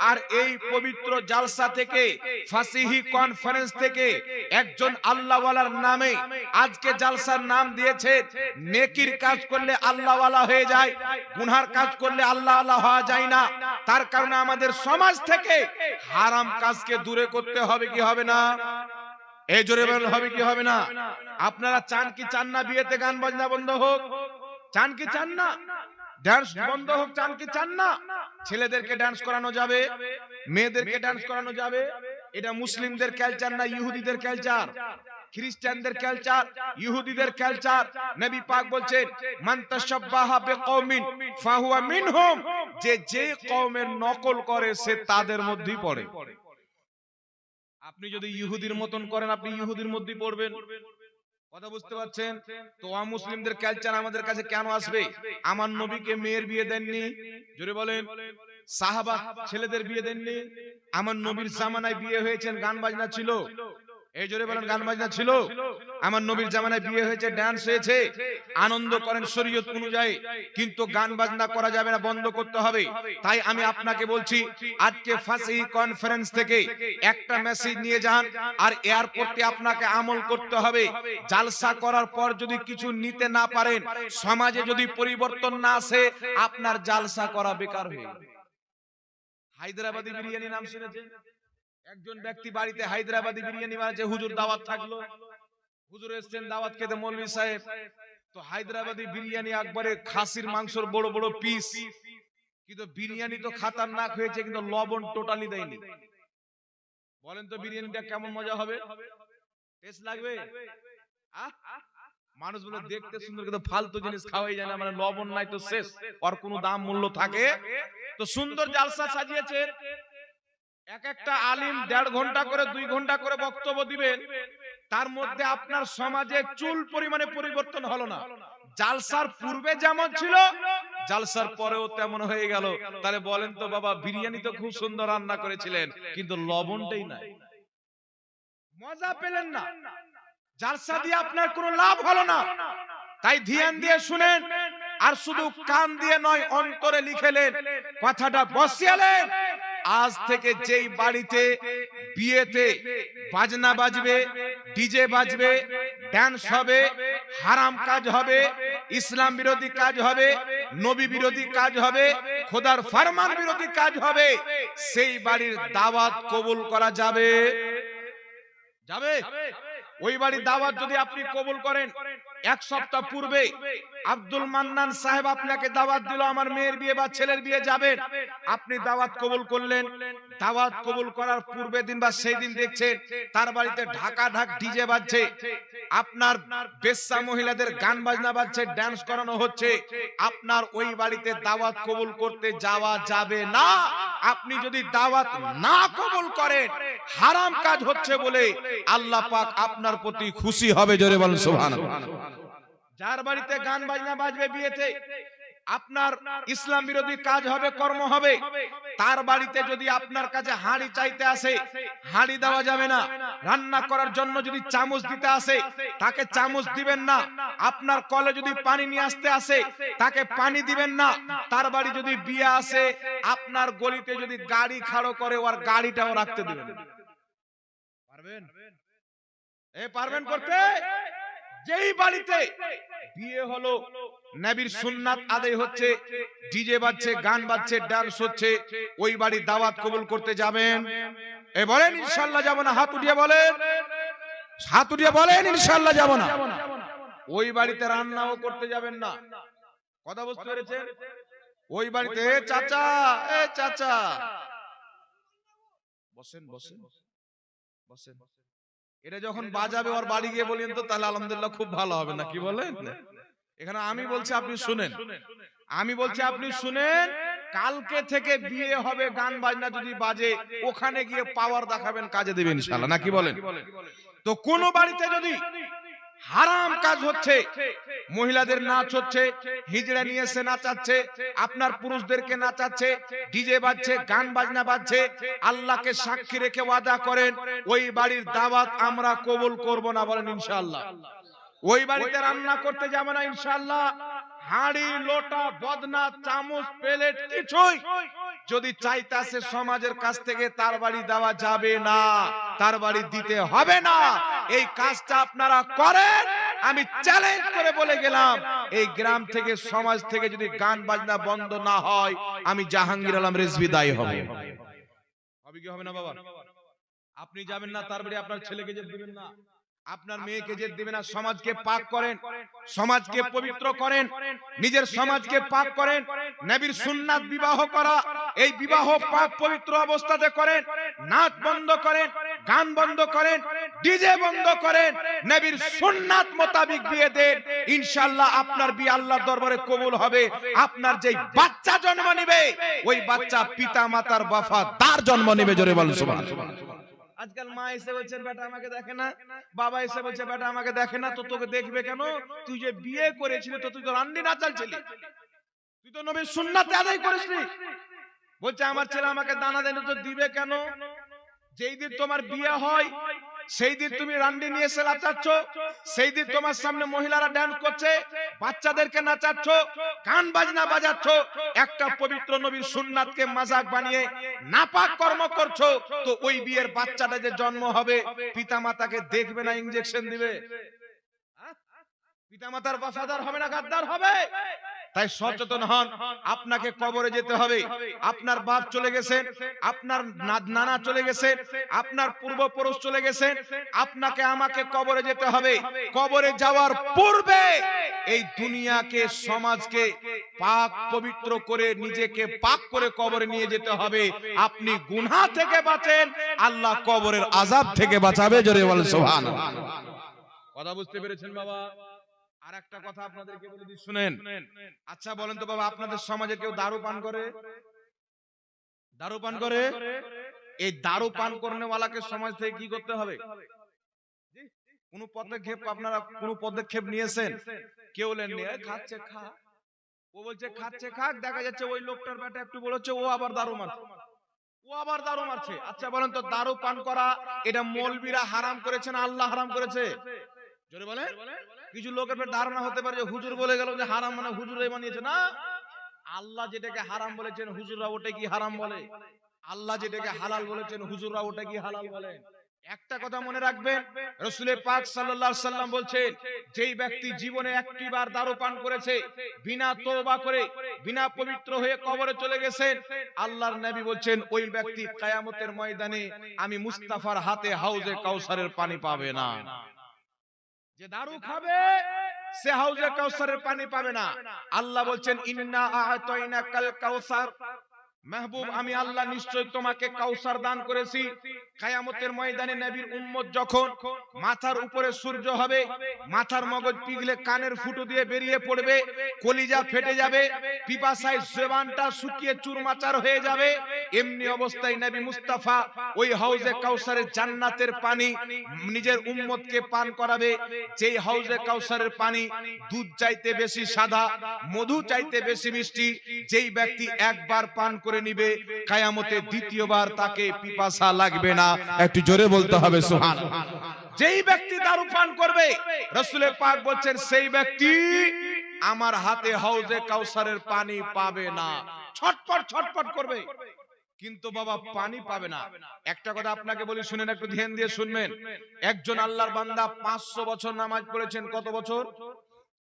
আর এই পবিত্র জালসা থেকে, ফাসিহি কনফারেন্স থেকে একজন আল্লাহওয়ালার নামে আজকে জালসার নাম দিয়েছে। নেকির কাজ করলে আল্লাহওয়ালা হয়ে যায়, গুনহার কাজ করলে আল্লাহওয়ালা হওয়া যায় না। তার কারণে আমাদের সমাজ থেকে হারাম কাজকে দূরে করতে হবে কি হবে না? এই জোরে বলেন হবে কি হবে না? আপনারা চান কি চান না বিয়েতে গান বাজনা বন্ধ হোক? চান কি চান না ডান্স বন্ধ হোক? চান কি চান না ছেলেদেরকে ডান্স করানো যাবে, মেয়েদেরকে ডান্স করানো যাবে? এটা মুসলিমদের কালচার না ইহুদিদের কালচার? খ্রিস্টানদের কালচার, ইহুদিদের কালচার। নবী পাক বলছেন মান তাশাব্বাহা বিকওমিন ফাহুয়া মিনহুম, যে কওমের নকল করে সে তাদের মধ্যেই পড়ে। আপনি যদি ইহুদির মতন করেন, আপনি ইহুদির মধ্যেই পড়বেন। কথা বুঝতে পারছেন তো? মুসলিমদের কালচার আমাদের কাছে কেন আসবে? আমার নবীকে মেয়ের বিয়ে দেননি, জোরে বলেন। সাহাবা ছেলেদের বিয়ে দেননি। আমার নবীর জামানায় বিয়ে হয়েছেন, গান বাজনা ছিল। এই জোরে বলেন গান বাজনা ছিল? আমার নবীর জামানায় বিয়ে হয়েছে, ডান্স হয়েছে, আনন্দ করেন শরীয়ত অনুযায়ী, কিন্তু গান বাজনা করা যাবে না, বন্ধ করতে হবে। তাই আমি আপনাকে বলছি আজকে ফাসিহি কনফারেন্স থেকে একটা মেসেজ নিয়ে যান, আর এয়ারপোর্টে আপনাকে আমল করতে হবে। জালসা করার পর যদি কিছু নিতে না পারেন, সমাজে যদি পরিবর্তন না আসে, আপনার জালসা করা বেকার হয়ে যাবে। হায়দ্রাবাদি বিরিয়ানি নাম শুনেছেন? একজন ব্যক্তি বাড়িতে হায়দ্রাবাদি বিরিয়ানি বানাচ্ছে, হুজুর দাওয়াত থাকলো, হুজুর এসেছেন দাওয়াত খেতে, মৌলভী সাহেব। তো হায়দ্রাবাদি বিরিয়ানি একবারে খাসির মাংসর বড় বড় পিস, কিন্তু বিরিয়ানি তো খাতারনাক হয়েছে, কিন্তু লবণ টোটালি দেয়নি। বলেন তো বিরিয়ানিটা কেমন মজা হবে? টেস্ট লাগবে? মানুষ বলে দেখতে সুন্দর, কিন্তু ফালতু জিনিস খাওয়াই যায় না, মানে লবণ নাই তো শেষ, আর কোনো দাম মূল্য থাকে? তো সুন্দর জালসা সাজিয়েছে, এক একটা আলিম 1.5 ঘন্টা করে 2 ঘন্টা করে বক্তব্য দিবেন, তার মধ্যে আপনার সমাজে চুল পরিমাণে পরিবর্তন হলো না। জালসার পূর্বে যেমন ছিল, জালসার পরেও তেমন হয়ে গেল। তাহলে বলেন তো বাবা, বিরিয়ানি তো খুব সুন্দর রান্না করেছিলেন, কিন্তু লবণটাই নাই, মজা পেলেন না, জালসা দিয়ে আপনার কোনো লাভ হলো না। তাই ধ্যান দিয়ে শুনেন, আর শুধু কান দিয়ে নয়, অন্তরে লিখেলেন, কথাটা বসিয়ালেন। আজ থেকে যেই বাড়িতে বিয়েতে বাজনা বাজবে, ডিজে বাজবে, ডান্স হবে, হারাম কাজ হবে, ইসলাম বিরোধী কাজ হবে, নবী বিরোধী কাজ হবে, খোদার ফরমান বিরোধী কাজ হবে, সেই বাড়ির দাওয়াত কবুল করা যাবে? যাবে? ওই বাড়ির দাওয়াত যদি আপনি কবুল করেন, এক সপ্তাহ পূর্বে আব্দুল মান্নান সাহেব আপনাকে দাওয়াত দিল আমার মেয়ের বিয়ে বা ছেলের বিয়ে যাবেন, আপনি দাওয়াত কবুল করলেন। দাওয়াত কবুল করার পূর্বে দিন বা সেই দিন দেখছেন তার বাড়িতে ঢাকা ঢাক ডিজে বাজছে, আপনার বেশ্যা মহিলাদের গান বাজনা বাজছে, ডান্স করানো হচ্ছে, আপনার ওই বাড়িতে দাওয়াত কবুল করতে যাওয়া যাবে না। আপনি যদি দাওয়াত না কবুল করেন, হারাম কাজ হচ্ছে বলে আল্লাহ পাক আপনার প্রতি খুশি হবে। জোরে বলেন সুবহানাল্লাহ। যার বাড়িতে গান বাজনা বাজবে বিয়েতে, আপনার ইসলাম বিরোধী কাজ হবে, কর্ম হবে, তার বাড়িতে যদি আপনার কাছে হাঁড়ি চাইতে আসে, হাঁড়ি দেওয়া যাবে না। রান্না করার জন্য যদি চামচ দিতে আসে, তাকে চামচ দিবেন না। আপনার কলে যদি পানি নিয়ে আসতে আসে, তাকে পানি দিবেন না। তার বাড়ি যদি বিয়ে আসে, আপনার গলিতে যদি গাড়ি খাড়ো করে, ওর গাড়িটাও রাখতে দিবেন। পারবেন? পারবেন করতে? যেই বাড়িতে বিয়ে হলো, নবীর সুন্নাত আদায় হচ্ছে, ডিজে বাজছে, গান বাজছে, ডান্স হচ্ছে, ওই বাড়ির দাওয়াত কবুল করতে যাবেন? বলেন ইনশাআল্লাহ যাব না? হাত উঠিয়ে বলেন, হাত উঠিয়ে বলেন ইনশাআল্লাহ যাব না। ওই বাড়িতে রান্নাও করতে যাবেন না। কথা বুঝতে পেরেছেন? ওই বাড়িতে চাচা, চাচা বসেন বসেন বসেন, এটা যখন বাজাবে ওর বাড়ি গিয়ে বলেন তো, তাহলে আলহামদুলিল্লাহ খুব ভালো হবে না? কি বলেন? এখানে আমি বলছি আপনি শুনেন, আমি বলছি আপনি শুনেন, কালকে থেকে বিয়ে হবে, গান বাজনা যদি বাজে, ওখানে গিয়ে পাওয়ার দেখাবেন, কাজে দেবেন ইনশাআল্লাহ, নাকি বলেন? তো কোন বাড়িতে যদি হারাম কাজ হচ্ছে, মহিলাদের নাচ হচ্ছে, হিজড়া নিয়ে এসে নাচাচ্ছে, আপনার পুরুষদেরকে নাচাচ্ছে, ডিজে বাজছে, গান বাজনা বাজছে, আল্লাহকে সাক্ষী রেখে ওয়াদা করেন ওই বাড়ির দাওয়াত আমরা কবুল করব না। বলেন ইনশাআল্লাহ। ওই বাড়িতে রান্না করতে যাবে না ইনশাআল্লাহ। হাঁড়ি, লোটা, বদনা, চামচ, প্লেট কিছুই যদি চাইতে আসে সমাজের কাছ থেকে, তার বাড়ি দেওয়া যাবে না, তার বাড়ি দিতে হবে না। এই কাজটা আপনারা করেন, আমি চ্যালেঞ্জ করে বলে গেলাম, এই গ্রাম থেকে, সমাজ থেকে যদি গান বাজনা বন্ধ না হয়, আমি জাহাঙ্গীর আলম রেজভী দায়ী হব। হবে কি হবে না বাবা? আপনি যাবেন না তার বাড়ি, আপনার ছেলেকে যেতে দিবেন না, আপনার মেয়েকে যেতে দিবেন না। সমাজকে পাক করেন, সমাজকে পবিত্র করেন, নিজের সমাজকে পাক করেন। নবীর সুন্নাত বিবাহ করা, এই বিবাহ পাক পবিত্র অবস্থাতে করেন। নাচ বন্ধ করেন, গান বন্ধ করেন, ডিজে বন্ধ করেন, নবীর সুন্নাত মোতাবেক বিয়ে দেন, ইনশাআল্লাহ আপনার বিয়ে আল্লাহর দরবারে কবুল হবে। আপনার যেই বাচ্চা জন্ম নেবে, ওই বাচ্চা পিতা মাতার ওয়াফাদার জন্ম নেবে। জোরে বলেন সুবহানাল্লাহ। আজকাল মা এসে বলছে বেটা আমাকে দেখে না, বাবা এসে বলছে বেটা আমাকে দেখে না, তো তোকে দেখবে কেন? তুই যে বিয়ে করেছিলি, তো তুই তো রান্ডি না চালছিলি, তুই তো নবীর সুন্নাতে আদায় করিসনি। বলছে আমার ছেলে আমাকে দানা দেন, তো দিবে কেন? যেই দিন তোমার বিয়ে হয়, সেই দিন তুমি রান্ডি নিয়ে এসে নাচাচ্ছ, সেই দিন তোমার সামনে মহিলারা ডান্স করছে, বাচ্চাদেরকে নাচাচ্ছ, গান বাজনা বাজাচ্ছ, একটা পবিত্র নবীর সুন্নাতকে মাজাক বানিয়ে নাপাক কর্ম করছো, তো ওই বিয়ের বাচ্চাটা যে জন্ম হবে, পিতামাতাকে দেখবে না, ইনজেকশন দিবে? পিতামাতার ওয়াফাদার হবে না গাদ্দার হবে? তাই সচেতন হন, আপনাকে কবরে যেতে হবে। আপনার বাপ চলে গেছেন, আপনার নানা চলে গেছেন, আপনার পূর্বপুরুষ চলে গেছেন, আপনাকে আমাকে কবরে যেতে হবে। কবরে যাওয়ার পূর্বে এই দুনিয়াকে, সমাজকে পাক পবিত্র করে, নিজেকে পাক করে কবরে নিয়ে যেতে হবে। আপনি গুনাহ থেকে বাঁচেন, আল্লাহ কবরের আযাব থেকে বাঁচাবে। জোরে বলেন সুবহানাল্লাহ। কথা বুঝতে পেরেছেন বাবা? আর একটা কথা আপনাদেরকে বলে দিই, শুনেন। আচ্ছা বলেন তো বাবা, আপনাদের সমাজে কেউ দারু পান করে? দারু পান করে? এই দারু পান করনেওয়ালাকে সমাজ থেকে কি করতে হবে? কোন পদক্ষেপ আপনারা কোন পদক্ষেপ নিয়েছেন? কেউ নেননি। খাচ্ছে খা, ও বলছে খাচ্ছে খাক, দেখা যাচ্ছে ওই লোকটার বেটা একটু বলেছে, ও আবার দারু মারছে, ও আবার দারু মারছে। আচ্ছা বলেন তো, দারু পান করা এটা মৌলবীরা হারাম করেছে না আল্লাহ হারাম করেছে? জোরে বলেন। কিছু লোকের ধারণা হতে পারে যে হুজুর বলে গেল যে হারাম, মানে হুজুরাই বানিয়েছে। না, আল্লাহ যেটাকে হারাম বলেছেন, হুজুররা ওটাই কি হারাম বলে? আল্লাহ যেটাকে হালাল বলেছেন হুজুররা ওটা কি হালাল বলেন? একটা কথা মনে রাখবেন, রাসূল পাক সাল্লাল্লাহু আলাইহি সাল্লাম বলছেন, যেই ব্যক্তি জীবনে একটি বার দারু পান করেছে, বিনা তওবা করে, বিনা পবিত্র হয়ে কবরে চলে গেছেন, আল্লাহর নবী বলছেন ওই ব্যক্তি কিয়ামতের ময়দানে আমি মুস্তাফার হাতে হাউজে কাউসারের পানি পাবে না। যে দারু খাবে সে হাউজে কাউসারের পানি পাবে না। আল্লাহ বলছেন ইন্না আ'তাইনাকাল কাউসার, মাহবুব আমি আল্লাহ নিশ্চয় তোমাকে কাউসার দান করেছি। কিয়ামতের ময়দানে নবীর উম্মত যখন মাথার উপরে সূর্য হবে, মাথার মগজ পিঘলে কানের ফুটো দিয়ে বেরিয়ে পড়বে, কলিজা ফেটে যাবে, পিপাসায় জবানটা শুকিয়ে চুরমাচার হয়ে যাবে, এমনি অবস্থায় নবী মুস্তাফা ওই হাউজে কাউসারের জান্নাতের পানি নিজের উম্মতকে পান করাবে। যেই হাউজে কাউসারের পানি দুধ চাইতে বেশি সাদা, মধু চাইতে বেশি মিষ্টি, যেই ব্যক্তি একবার পান করে নিবে কিয়ামতে দ্বিতীয়বার তাকে পিপাসা লাগবে না। একটু জোরে বলতে হবে সুবহানাল্লাহ। যেই ব্যক্তি দারু পান করবে, রাসূল পাক বলছেন সেই ব্যক্তি আমার হাতে হাউজে কাউসারের পানি পাবে না। ছটফট ছটফট করবে কিন্তু বাবা পানি পাবে না। একটা কথা আপনাকে বলি, শুনেন, একটু ধ্যান দিয়ে শুনবেন। একজন আল্লাহর বান্দা 500 বছর নামাজ পড়েছেন। কত বছর?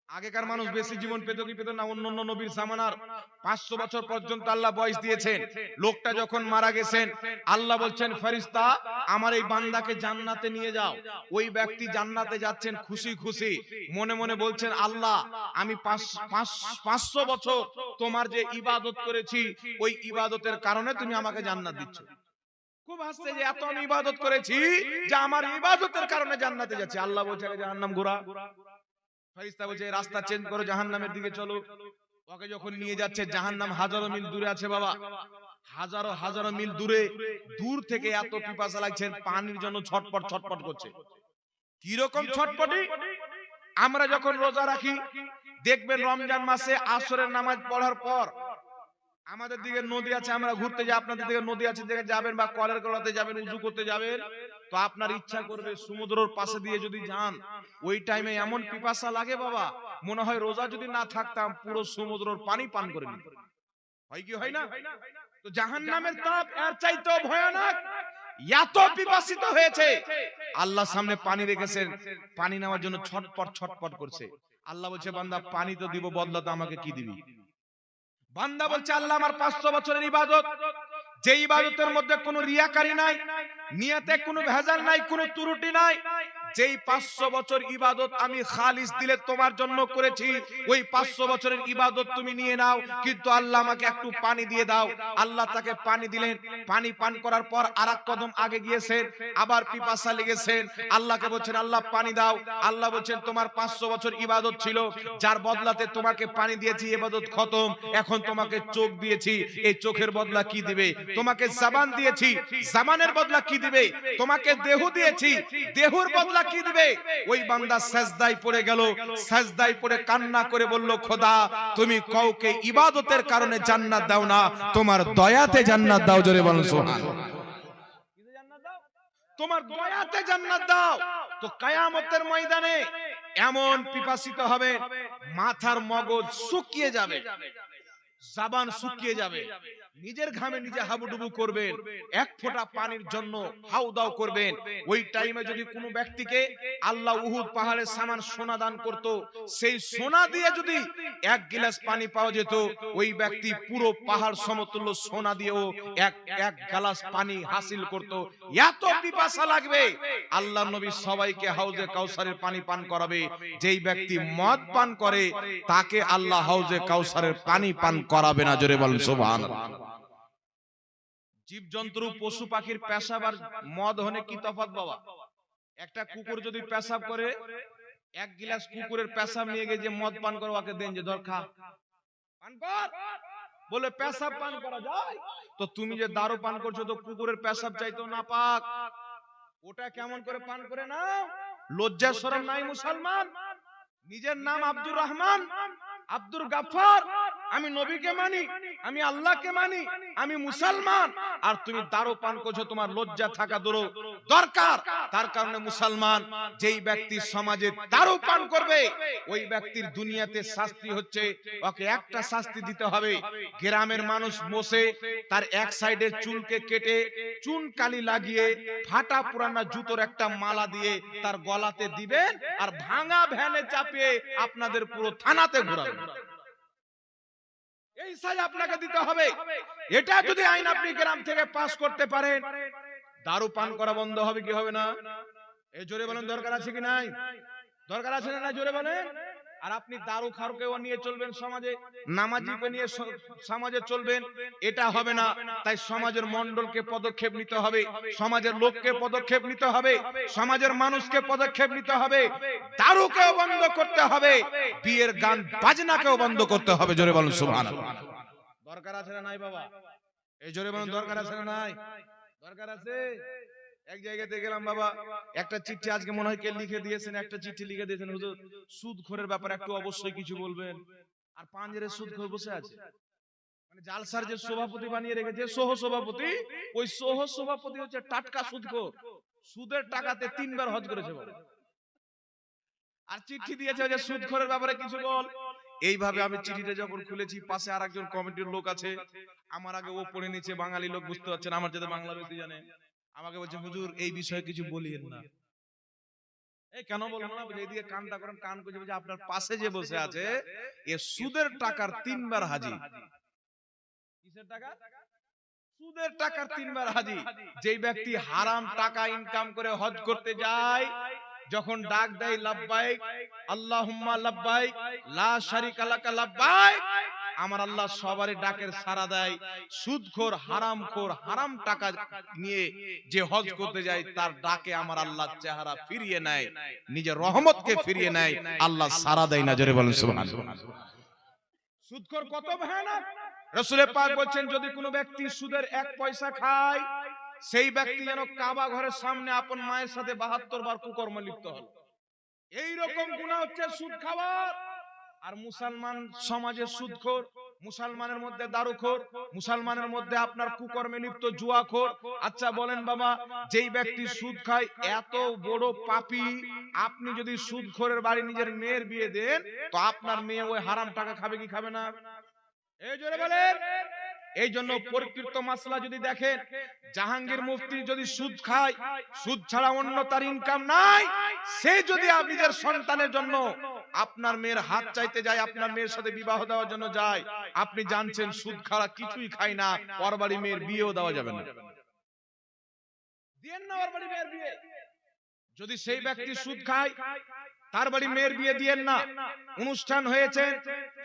আগেকার মানুষ বেশি জীবন পেত কি পেত না? অন্যান্য নবীর জামানার 500 বছর পর্যন্ত আল্লাহ বয়স দিয়েছেন। লোকটা যখন মারা গেছেন, আল্লাহ বলছেন ফেরেশতা আমার এই বান্দাকে জান্নাতে নিয়ে যাও। ওই ব্যক্তি জান্নাতে যাচ্ছেন খুশি খুশি, মনে মনে বলছেন আল্লাহ আমি 500 বছর তোমার যে ইবাদত করেছি ওই ইবাদতের কারণে তুমি আমাকে জান্নাত দিচ্ছ। খুব হাসছে যে এত আমি ইবাদত করেছি যে আমার ইবাদতের কারণে জান্নাতে যাচ্ছে। আল্লাহ বলছে জাহান্নাম ঘোরা। ফেরেশতা বলছে রাস্তা চেঞ্জ করো, জাহান্নামের দিকে চলো। ওকে যখন নিয়ে যাচ্ছে, জাহান্নাম হাজারো মিল দূরে আছে বাবা, হাজারো হাজারো মিল দূরে। দূর থেকে এত পিপাসা লাগছে, পানির জন্য ছটপট ছটপট করছে। কি রকম ছটপটি? আমরা যখন রোজা রাখি দেখবেন রমজান মাসে আসরের নামাজ পড়ার পর আমাদের দিকে নদী আছে, আমরা ঘুরতে যাই, আপনাদের দিকে নদী আছে, যেখানে যাবেন বা কলের গলাতে যাবেন, উজু করতে যাবেন, তো আপনার ইচ্ছা করবে সমুদ্রের পাশে দিয়ে যদি যান, ওই টাইমে এমন পিপাসা লাগে বাবা, মনে হয় রোজা যদি না থাকতাম পুরো সমুদ্রের পানি পান করে নিতাম। হয় কি হয় না? তো জাহান্নামের তাপ এর চাইতেও ভয়ানক। এত পিপাসিত হয়েছে, আল্লাহর সামনে পানি রেখেছেন, পানি নেওয়ার জন্য ছটপট ছটপট করছে। আল্লাহ বলছে বান্দা পানি তো দিব, বদলা তো আমাকে কি দিবি? বান্দা বলছে আল্লাহ আমার 500 বছরের ইবাদত, যে ইবাদতের মধ্যে কোনো রিয়াকারি নাই, নিয়তে কোনো ভেজাল নাই, কোনো ত্রুটি নাই, যেই 500 বছর ইবাদত আমি খালিস দিলে তোমার জন্য করেছি, ওই 500 বছরের ইবাদত তুমি নিয়ে নাও, কিন্তু আল্লাহ আমাকে একটু পানি দিয়ে দাও। আল্লাহ তাকে পানি দিলেন। পানি পান করার পর আরেক কদম আগে গিয়েছেন, আবার পিপাসা লেগেছেন, আল্লাহকে বলছেন আল্লাহ পানি দাও। আল্লাহ বলছেন তোমার 500 বছর ইবাদত ছিল, যার বদলাতে তোমাকে পানি দিয়েছি, ইবাদত খতম, এখন তোমাকে চোখ দিয়েছি, এই চোখের বদলা কি দিবে? তোমাকে জবান দিয়েছি, জবানের বদলা কি দিবে? তোমাকে দেহ দিয়েছি, দেহর বদলা কি দিবে? ওই বান্দা সিজদায় পড়ে গেল, সিজদায় পড়ে কান্না করে বলল খোদা তুমি কাউকে ইবাদতের কারণে জান্নাত দাও না, তোমার দয়াতে জান্নাত দাও। জোরে বলুন সুবহানাল্লাহ। তোমার দয়াতে জান্নাত দাও। তো কিয়ামতের ময়দানে এমন পিপাসিত হবে, মাথার মগজ শুকিয়ে যাবে, জবান শুকিয়ে যাবে, নিজের ঘামে নিজে হাবুডুবু করবেন, এক ফোঁটা পানির জন্য হাউদাও করবেন। ওই টাইমে যদি কোনো ব্যক্তিকে আল্লাহ উহুদ পাহাড়ের সমান সোনা দান করত, সেই সোনা দিয়ে যদি এক গ্লাস পানি পাওয়া যেত, ওই ব্যক্তি পুরো পাহাড় সমতুল্য সোনা দিয়েও এক গ্লাস পানি হাসিল করত। এত পিপাসা লাগবে। আল্লাহ নবী সবাইকে হাউজে কাউসারের পানি পান করাবে। যেই ব্যক্তি মদ পান করে তাকে আল্লাহ হাউজে কাউসারের পানি পান করাবে না। জোরে বলেন সুবহানাল্লাহ। জীবজন্তু পশু পাখির পেশাব আর মদ হনে কি তফাৎ বাবা? একটা কুকুর যদি পেশাব করে, এক গ্লাস কুকুরের পেশাব নিয়ে গিয়ে যে মদ পান করে ওকে দেন যে ধর খা, পান কর, বলে পেশাব পান করা যায়। তো তুমি যে দারু পান করছো তো কুকুরের পেশাব চাইতো না পাক, ওটা কেমন করে পান করে নাও? লজ্জা শরম নাই মুসলমান? নিজের নাম আব্দুর রহমান, আব্দুল গাফফার, আমি নবীকে মানি, আমি আল্লাহকে মানি, আমি মুসলমান, আর তুমি দারু পান করছো, তোমার লজ্জা থাকা দূর। দরকার। তার কারণে মুসলমান যেই ব্যক্তি সমাজে দারু পান করবে ওই ব্যক্তির দুনিয়াতে শাস্তি হচ্ছে ওকে একটা শাস্তি দিতে হবে। গ্রামের মানুষ বসে তার এক সাইডের চুলকে কেটে চুন কালি লাগিয়ে ফাটা পুরানা জুতোর একটা মালা দিয়ে তার গলাতে দিবেন আর ভাঙা ভ্যানে চাপিয়ে আপনাদের পুরো থানাতে ঘোরাবেন। এই সাজা আপনাকে দিতে হবে। এটা যদি আইন আপনি গ্রাম থেকে পাস করতে পারেন, দারু পান করা বন্ধ হবে কি হবে না? এই জোরে বলেন, দরকার আছে কি নাই? দরকার আছে না? জোরে বলেন। আর আপনি দারু খারকেও নিয়ে চলবেন সমাজে, নামাজিকে নিয়ে সমাজে চলবেন, এটা হবে না। তাই সমাজের মণ্ডলকে পদক্ষেপ নিতে হবে, সমাজের লোককে পদক্ষেপ নিতে হবে, সমাজের মানুষকে পদক্ষেপ নিতে হবে। দারুকেও বন্ধ করতে হবে, বিয়ের গান বাজনাকেও বন্ধ করতে হবে। জোরে বলেন সুবহানাল্লাহ। দরকার আছে না নাই বাবা? এই জোরে বলেন, দরকার আছে না নাই? দরকার আছে। এক জায়গাতে গেলাম বাবা, একটা চিঠি আজকে মনে হয় কে লিখে দিয়েছেন, একটা চিঠি লিখে দিয়েছেন, হুজুর সুদখোরের ব্যাপারে একটু অবশ্যই কিছু বলবেন। আর পাঞ্জেরের সুদখোর বসে আছে, মানে জালসার যে সভাপতি বানিয়ে রেখেছে সহ সভাপতি, ওই সহ সভাপতি হচ্ছে টাটকা সুদখোর, সুদের টাকাতে 3 বার হজ করেছে বাবা। আর চিঠি দিয়েছে যে সুদখোরের ব্যাপারে কিছু বল। এইভাবে আমি চিঠিটা যখন খুলেছি, পাশে আরেকজন কমিটির লোক আছে, আমার আগে ও পড়ে নিচে, বাঙালি লোক, বুঝতে পারছেন, আমার যাতে বাংলা বেশি জানে। আমাকে বলছে, হুজুর এই বিষয়ে কিছু বলিয়েন না। এই কেন বলবো না? এইদিকে কানটা করেন, কান করে বলছে আপনার পাশে যে বসে আছে এ সুদের টাকার 3 বার হাজি। কিসের টাকা? সুদের টাকার 3 বার হাজি। যেই ব্যক্তি হারাম টাকা ইনকাম করে হজ করতে যায়, যখন ডাক দেয় লাব্বাইক আল্লাহুম্মা লাব্বাইক লা শারিকা লাকা লাব্বাইক, আমার আল্লাহ সবারই ডাকের সাড়া দেয়। সুদখোর, হারামখোর, হারাম টাকা নিয়ে যে হজ করতে যায় তার ডাকে আমার আল্লাহ চেহারা ফিরিয়ে নেয়, নিজের রহমতকে ফিরিয়ে নেয়, আল্লাহ সাড়া দেয় না। জোরে বলেন সুবহানাল্লাহ। সুদখোর কত ভয়ানক! রাসূল পাক বলেন, যদি কোনো ব্যক্তি সুদের 1 পয়সা খায়, সেই ব্যক্তি যেন কাবা ঘরের সামনে আপন মায়ের সাথে 72 বার কুকর্ম লিপ্ত হল। এই রকম গুনাহ হচ্ছে সুদ খাওয়া। আর মুসলমান সমাজে সুদখোর, মুসলমানের মধ্যে দারুখোর, মুসলমানের মধ্যে আপনার কুকর্মে লিপ্ত জুয়াখোর। আচ্ছা বলেন বাবা, যেই ব্যক্তি সুদ খায় এত বড় পাপী, আপনি যদি সুদখোরের বাড়ি নিজের মেয়ের বিয়ে দেন, তো আপনার মেয়ে ওই হারাম টাকা খাবে কি খাবে না? এই জোরে বলেন। এই জন্য পরিকৃত মাসলা যদি দেখেন, জাহাঙ্গীর মুফতি যদি সুদ খায়, সুদ ছাড়া অন্য তার ইনকাম নাই, সে যদি নিজের সন্তানের জন্য আপনার মেয়ের হাত চাইতে যায়, আপনার মেয়ের সাথে বিবাহ দেওয়ার জন্য যায়, আপনি জানছেন সুদ খাওয়া কিছুই খায় না, ওর বাড়ি মেয়ের বিয়েও দেওয়া যাবে না। দিয়েন না ওর বাড়ি মেয়ের বিয়ে। যদি সেই ব্যক্তি সুদ খায়, তার বাড়ি মেয়ের বিয়ে দিয়েন না। অনুষ্ঠান হয়েছে,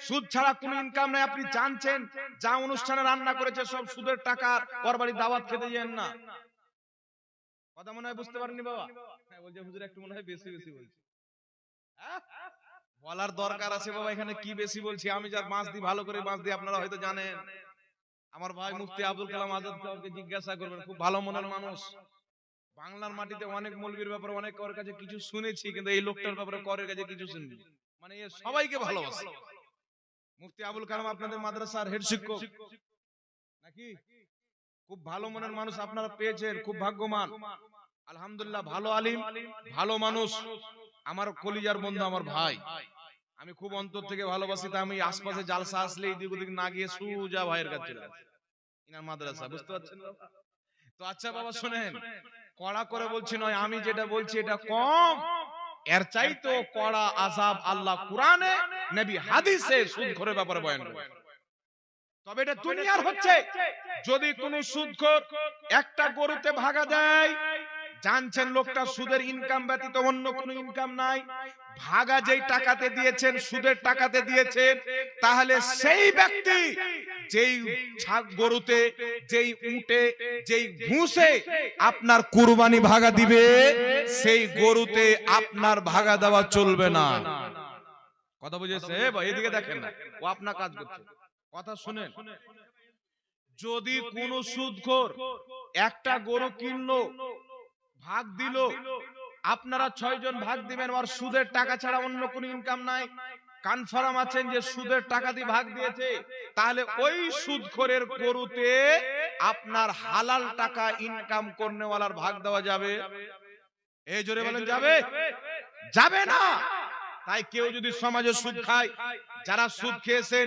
সুদ ছাড়া কোনো ইনকাম নাই, আপনি জানছেন যা অনুষ্ঠানে রান্না করেছে সব সুদের টাকা, ওর বাড়ি দাওয়াত খেতে যান না। কথা মনে হয় বুঝতে পারেননি বাবা? হ্যাঁ, বলছে হুজুর একটু মনে হয় বেশি বেশি বলছি। বলার দরকার আছে বাবা, এখানে কি বেশি বলছি? আমি যার মাছ দিই, ভালো করে মাছ দিই, আপনারা হয়তো জানেন। আমার ভাই মুফতি আব্দুল কালাম আজাদ সাহেবকে জিজ্ঞাসা করবেন, খুব ভালো মনের মানুষ। বাংলার মাটিতে অনেক মৌলবীর ব্যাপারে অনেক করের কাছে কিছু শুনেছি, কিন্তু এই লোকটার ব্যাপারে করের কাছে কিছু শুনিনি। মানে এ সবাইকে ভালোবাসে। মুফতি আবুল কালাম আপনাদের মাদ্রাসার হেড শিক্ষক নাকি? খুব ভালো মনের মানুষ আপনারা পেয়েছেন, খুব ভাগ্যবান। আলহামদুলিল্লাহ, ভালো আলিম, ভালো মানুষ, আমার কলিজার বন্ধু, আমার ভাই। আমি খুব অন্তর থেকে ভালোবাসি। তা আমি আশপাশে জালসা আসলে এদিক ওদিক না গিয়ে সুজা ভাইয়ের কাছে চলে আসি, ইনার মাদ্রাসা, বুঝতে পারছেন? তো আচ্ছা বাবা শুনেন, কড়া করে বলছি নয়, আমি যেটা বলছি এটা কম, এর চাইতো কড়া আযাব আল্লাহ কুরআনে, নবী হাদিসে সুদখোরের ব্যাপারে বয়ান করেছেন। তবে এটা দুনিয়ার হচ্ছে। যদি কোন সুদখোর একটা গরুতে ভাগা দেয়, জানছেন লোকটা সুদের ইনকাম ব্যতীত অন্য কোনো ইনকাম নাই, ভাগা যেই টাকাতে দিয়েছেন, সুদের টাকাতে দিয়েছেন, তাহলে সেই ব্যক্তি যেই গরুতে, যেই উটে, যেই ভুঁসে আপনার কুরবানি ভাগা দিবে, সেই গরুতে আপনার ভাগা দেওয়া চলবে না। কথা বুঝেছে? এদিকে দেখেন না, ও আপনার কাজ করছে। কথা শুনেন, যদি কোন সুদখোর একটা গরু কিনলো, ভাগ দিল, আপনারা 6 জন ভাগ দিবেন, আর সুদের টাকা ছাড়া অন্য কোনো ইনকাম নাই, কনফার্ম আছেন যে সুদের টাকা দিয়ে ভাগ দিয়েছে, তাহলে ওই সুদখোরের গরুতে আপনার হালাল টাকা ইনকাম করনেওয়ালার ভাগ দেওয়া যাবে? এই জোরে বলেন যাবে? যাবে না। তাই কেউ যদি সমাজে সুদ খায়, যারা সুদ খেয়েছেন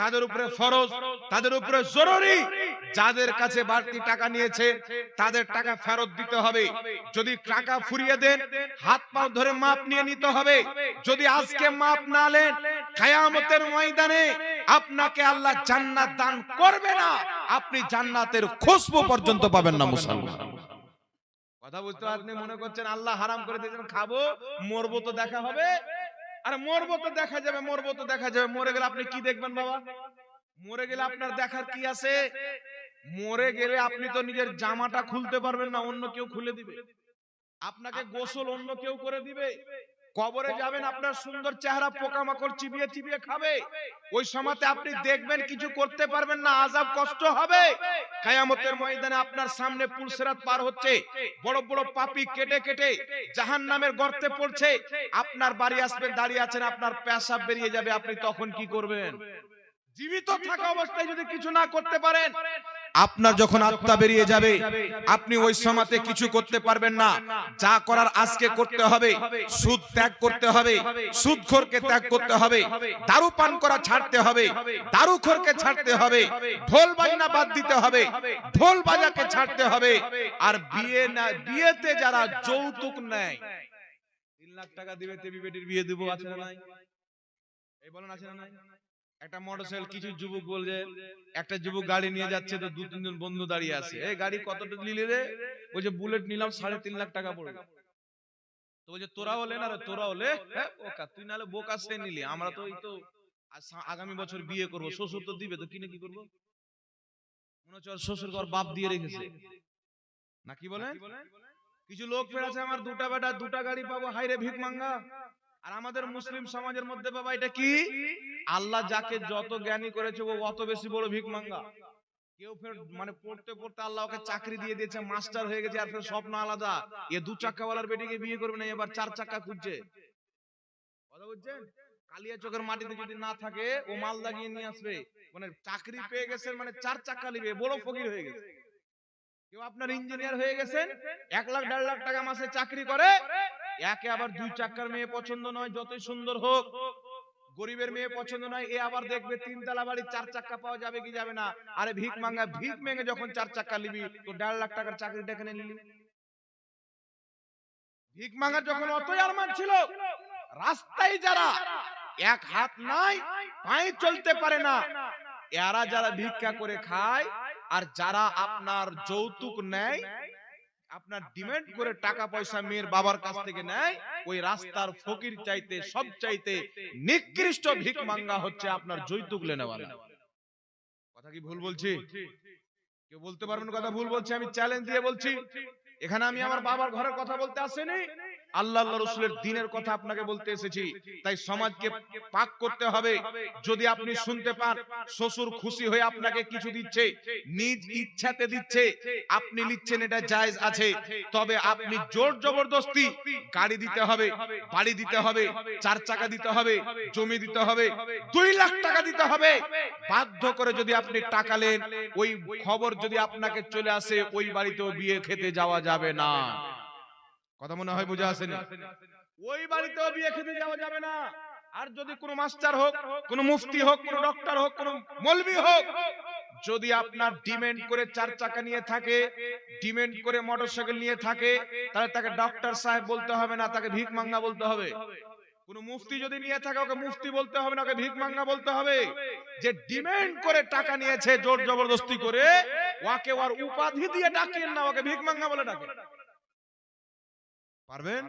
তাদের উপরে ফরজ, তাদের উপরে জরুরি, যাদের কাছে বাড়তি টাকা নিয়েছেন তাদের টাকা ফেরত দিতে হবে। যদি টাকা ফুরিয়ে দেন হাত পা ধরে মাপ নিয়ে নিতে হবে। যদি আজকে মাপ না নেন কিয়ামতের ময়দানে আপনাকে আল্লাহ জান্নাত দান করবে না, আপনি জান্নাতের খুশবু পর্যন্ত পাবেন না। মুসলমান কথা বুঝতে আপনি মনে করছেন আল্লাহ হারাম করে দিয়েছেন, খাবো মরবো তো দেখা হবে। আরে মরবো তো দেখা যাবে, মরবো তো দেখা যাবে। মরে গেলে আপনি কি দেখবেন বাবা? মরে গেলে আপনার দেখার কি আছে? মরে গেলে আপনি তো নিজের জামাটা খুলতে পারবেন না, অন্য কেউ খুলে দিবে। আপনাকে গোসল অন্য কেউ করে দিবে। কবরে যাবেন আপনার সুন্দর চেহারা পোকামাকড় চিবিয়ে চিবিয়ে খাবে। ওই সময়তে আপনি দেখবেন কিছু করতে পারবেন না, আযাব কষ্ট হবে। কিয়ামতের ময়দানে আপনার সামনে পুলসিরাত পার হচ্ছে, বড় বড় পাপী কেটে কেটে জাহান্নামের গর্তে পড়ছে। আপনার বাড়ি আসবেন, দাঁড়িয়ে আছেন, আপনার পেশাব বেরিয়ে যাবে। আপনি তখন কি করবেন? জীবিত থাকা অবস্থায় যদি কিছু না করতে পারেন, আপনার যখন আত্মা বেরিয়ে যাবে আপনি ওই সময়তে কিছু করতে পারবেন না। যা করার আজকে করতে হবে। সুদ ত্যাগ করতে হবে, সুদখোরকে ত্যাগ করতে হবে, দারু পান করা ছাড়তে হবে, দারুখোরকে ছাড়তে হবে, ঢোল বাজনা বাদ দিতে হবে, ঢোল বাজাকে ছাড়তে হবে। আর বিয়েতে যারা যৌতুক নেয়, 3 লাখ টাকা দিবে তেবি বেটির বিয়ে দেবো, আছে না নাই? এই বলেন আছে না নাই? একটা মোটরসাইকেল, কিছু যুবক বলছে, একটা যুবক গাড়ি নিয়ে যাচ্ছে তো 2-3 জন বন্ধু দাঁড়িয়ে আছে। এই গাড়ি কতটা নিলি রে? বলছে বুলেট নিলাম 3.5 লাখ টাকা পড়বে। তো বলছে তোরাও লে না রে, তোরাও লে। হ্যাঁ ওকা, তুই নালে বোকা সে নিলি, আমরা তো এই তো আগামী বছর বিয়ে করব, শ্বশুর তো দিবে, তো কিনে কি করবো? মনে হচ্ছে ওর শ্বশুর ঘর বাপ দিয়ে রেখেছে না, কি বলেন? কিছু লোক ফের আছে, আমার 2টা বেটা 2টা গাড়ি পাবো, হাইরে ভিক মাঙ্গা। আর আমাদের মুসলিম সমাজের মধ্যে বাবা এটা কি? আল্লাহ যাকে যত জ্ঞানী করেছে ও অত বেশি বড় ভিক মাঙ্গা। কেউ ফের মানে পড়তে পড়তে আল্লাহ ওকে চাকরি দিয়ে দিয়েছে, মাস্টার হয়ে গেছে, আর ফের স্বপ্ন আলাদা, এ 2 চাক্কাওয়ালার বেটিকে বিয়ে করবে না, এবার 4 চাক্কা খুঁজছে। কথা বুঝছেন? কালিয়া চোখের মাটিতে যদি না থাকে ও মাল দাগিয়ে নিয়ে আসবে। মানে চাকরি পেয়ে গেছেন মানে 4 চাক্কা নিবে, বড় ফকির হয়ে গেছে। কেউ আপনার ইঞ্জিনিয়ার হয়ে গেছেন, 1 লাখ 1.5 লাখ টাকা মাসে চাকরি করে, একে আবার 2 চাক্কার মেয়ে পছন্দ নয়, যতই সুন্দর হোক। গরিবের মেয়ে পছন্দ নয়, এ আবার দেখবে 3 তলা বাড়ি 4 চাক্কা পাওয়া যাবে কি যাবে না। আরে ভিক মাঙ্গা, ভিক মেঙ্গে যখন 4 চাক্কা নিবি তো 1.5 লাখ টাকার চাকরিটা কেন নিলি? ভিক মাঙ্গার যখন অতই আরমান ছিল, রাস্তায় যারা এক হাত নাই পায়ে চলতে পারে না, এরা যারা ভিক্ষা করে খায়, আর যারা আপনার যৌতুক নেয়, আপনার ডিমান্ড করে টাকা পয়সা মেয়ের বাবার কাছ থেকে নেয়, ওই রাস্তার ফকির চাইতে সব চাইতে নিকৃষ্ট ভিক মাঙ্গা হচ্ছে আপনার যৌতুক লেনেওয়ালা। কথা কি ভুল বলছি? কেউ বলতে পারবেন কথা ভুল বলছি? আমি চ্যালেঞ্জ দিয়ে বলছি, এখানে আমি আমার বাবার ঘরের কথা বলতে আসিনি, আল্লাহ আল্লাহ রাসূলের দ্বীনের কথা আপনাকে বলতে এসেছি। তাই সমাজকে পাক করতে হবে। যদি আপনি শুনতে পান শ্বশুর খুশি হয়ে আপনাকে কিছু দিচ্ছে, নিজ ইচ্ছাতে দিচ্ছে, আপনি নিচ্ছেন, এটা জায়েজ আছে। তবে আপনি জোর জবরদস্তি গাড়ি দিতে হবে, বাড়ি দিতে হবে, 4 চাকা দিতে হবে, জমি দিতে হবে, 2 লাখ টাকা দিতে হবে, বাধ্য করে যদি আপনি টাকা নেন, ওই খবর যদি আপনাকে চলে আসে, ওই বাড়িতেও বিয়ে খেতে যাওয়া যাবে না। কথা মনে হয় বুঝে আসেনি? ওই বাড়িতেও বিয়ে খেতে যাওয়া যাবে না। আর যদি কোনো মাস্টার হোক, কোনো মুফতি হোক, কোনো ডক্টর হোক, কোনো মৌলভী হোক, যদি আপনার ডিমান্ড করে 4 চাকা নিয়ে থাকে, ডিমান্ড করে মোটরসাইকেল নিয়ে থাকে, তাহলে তাকে ডক্টর সাহেব বলতে হবে না, তাকে ভিক মাঙ্গা বলতে হবে। কোন মুফতি যদি নিয়ে থাকে, ওকে মুফতি বলতে হবে না, ওকে ভিক মাঙ্গা বলতে হবে। যে ডিমান্ড করে টাকা নিয়েছে জোর জবরদস্তি করে, ওকে ওর উপাধি দিয়ে ডাকেন না, ওকে ভিক মাঙ্গা বলে ডাকেন। পারবেন?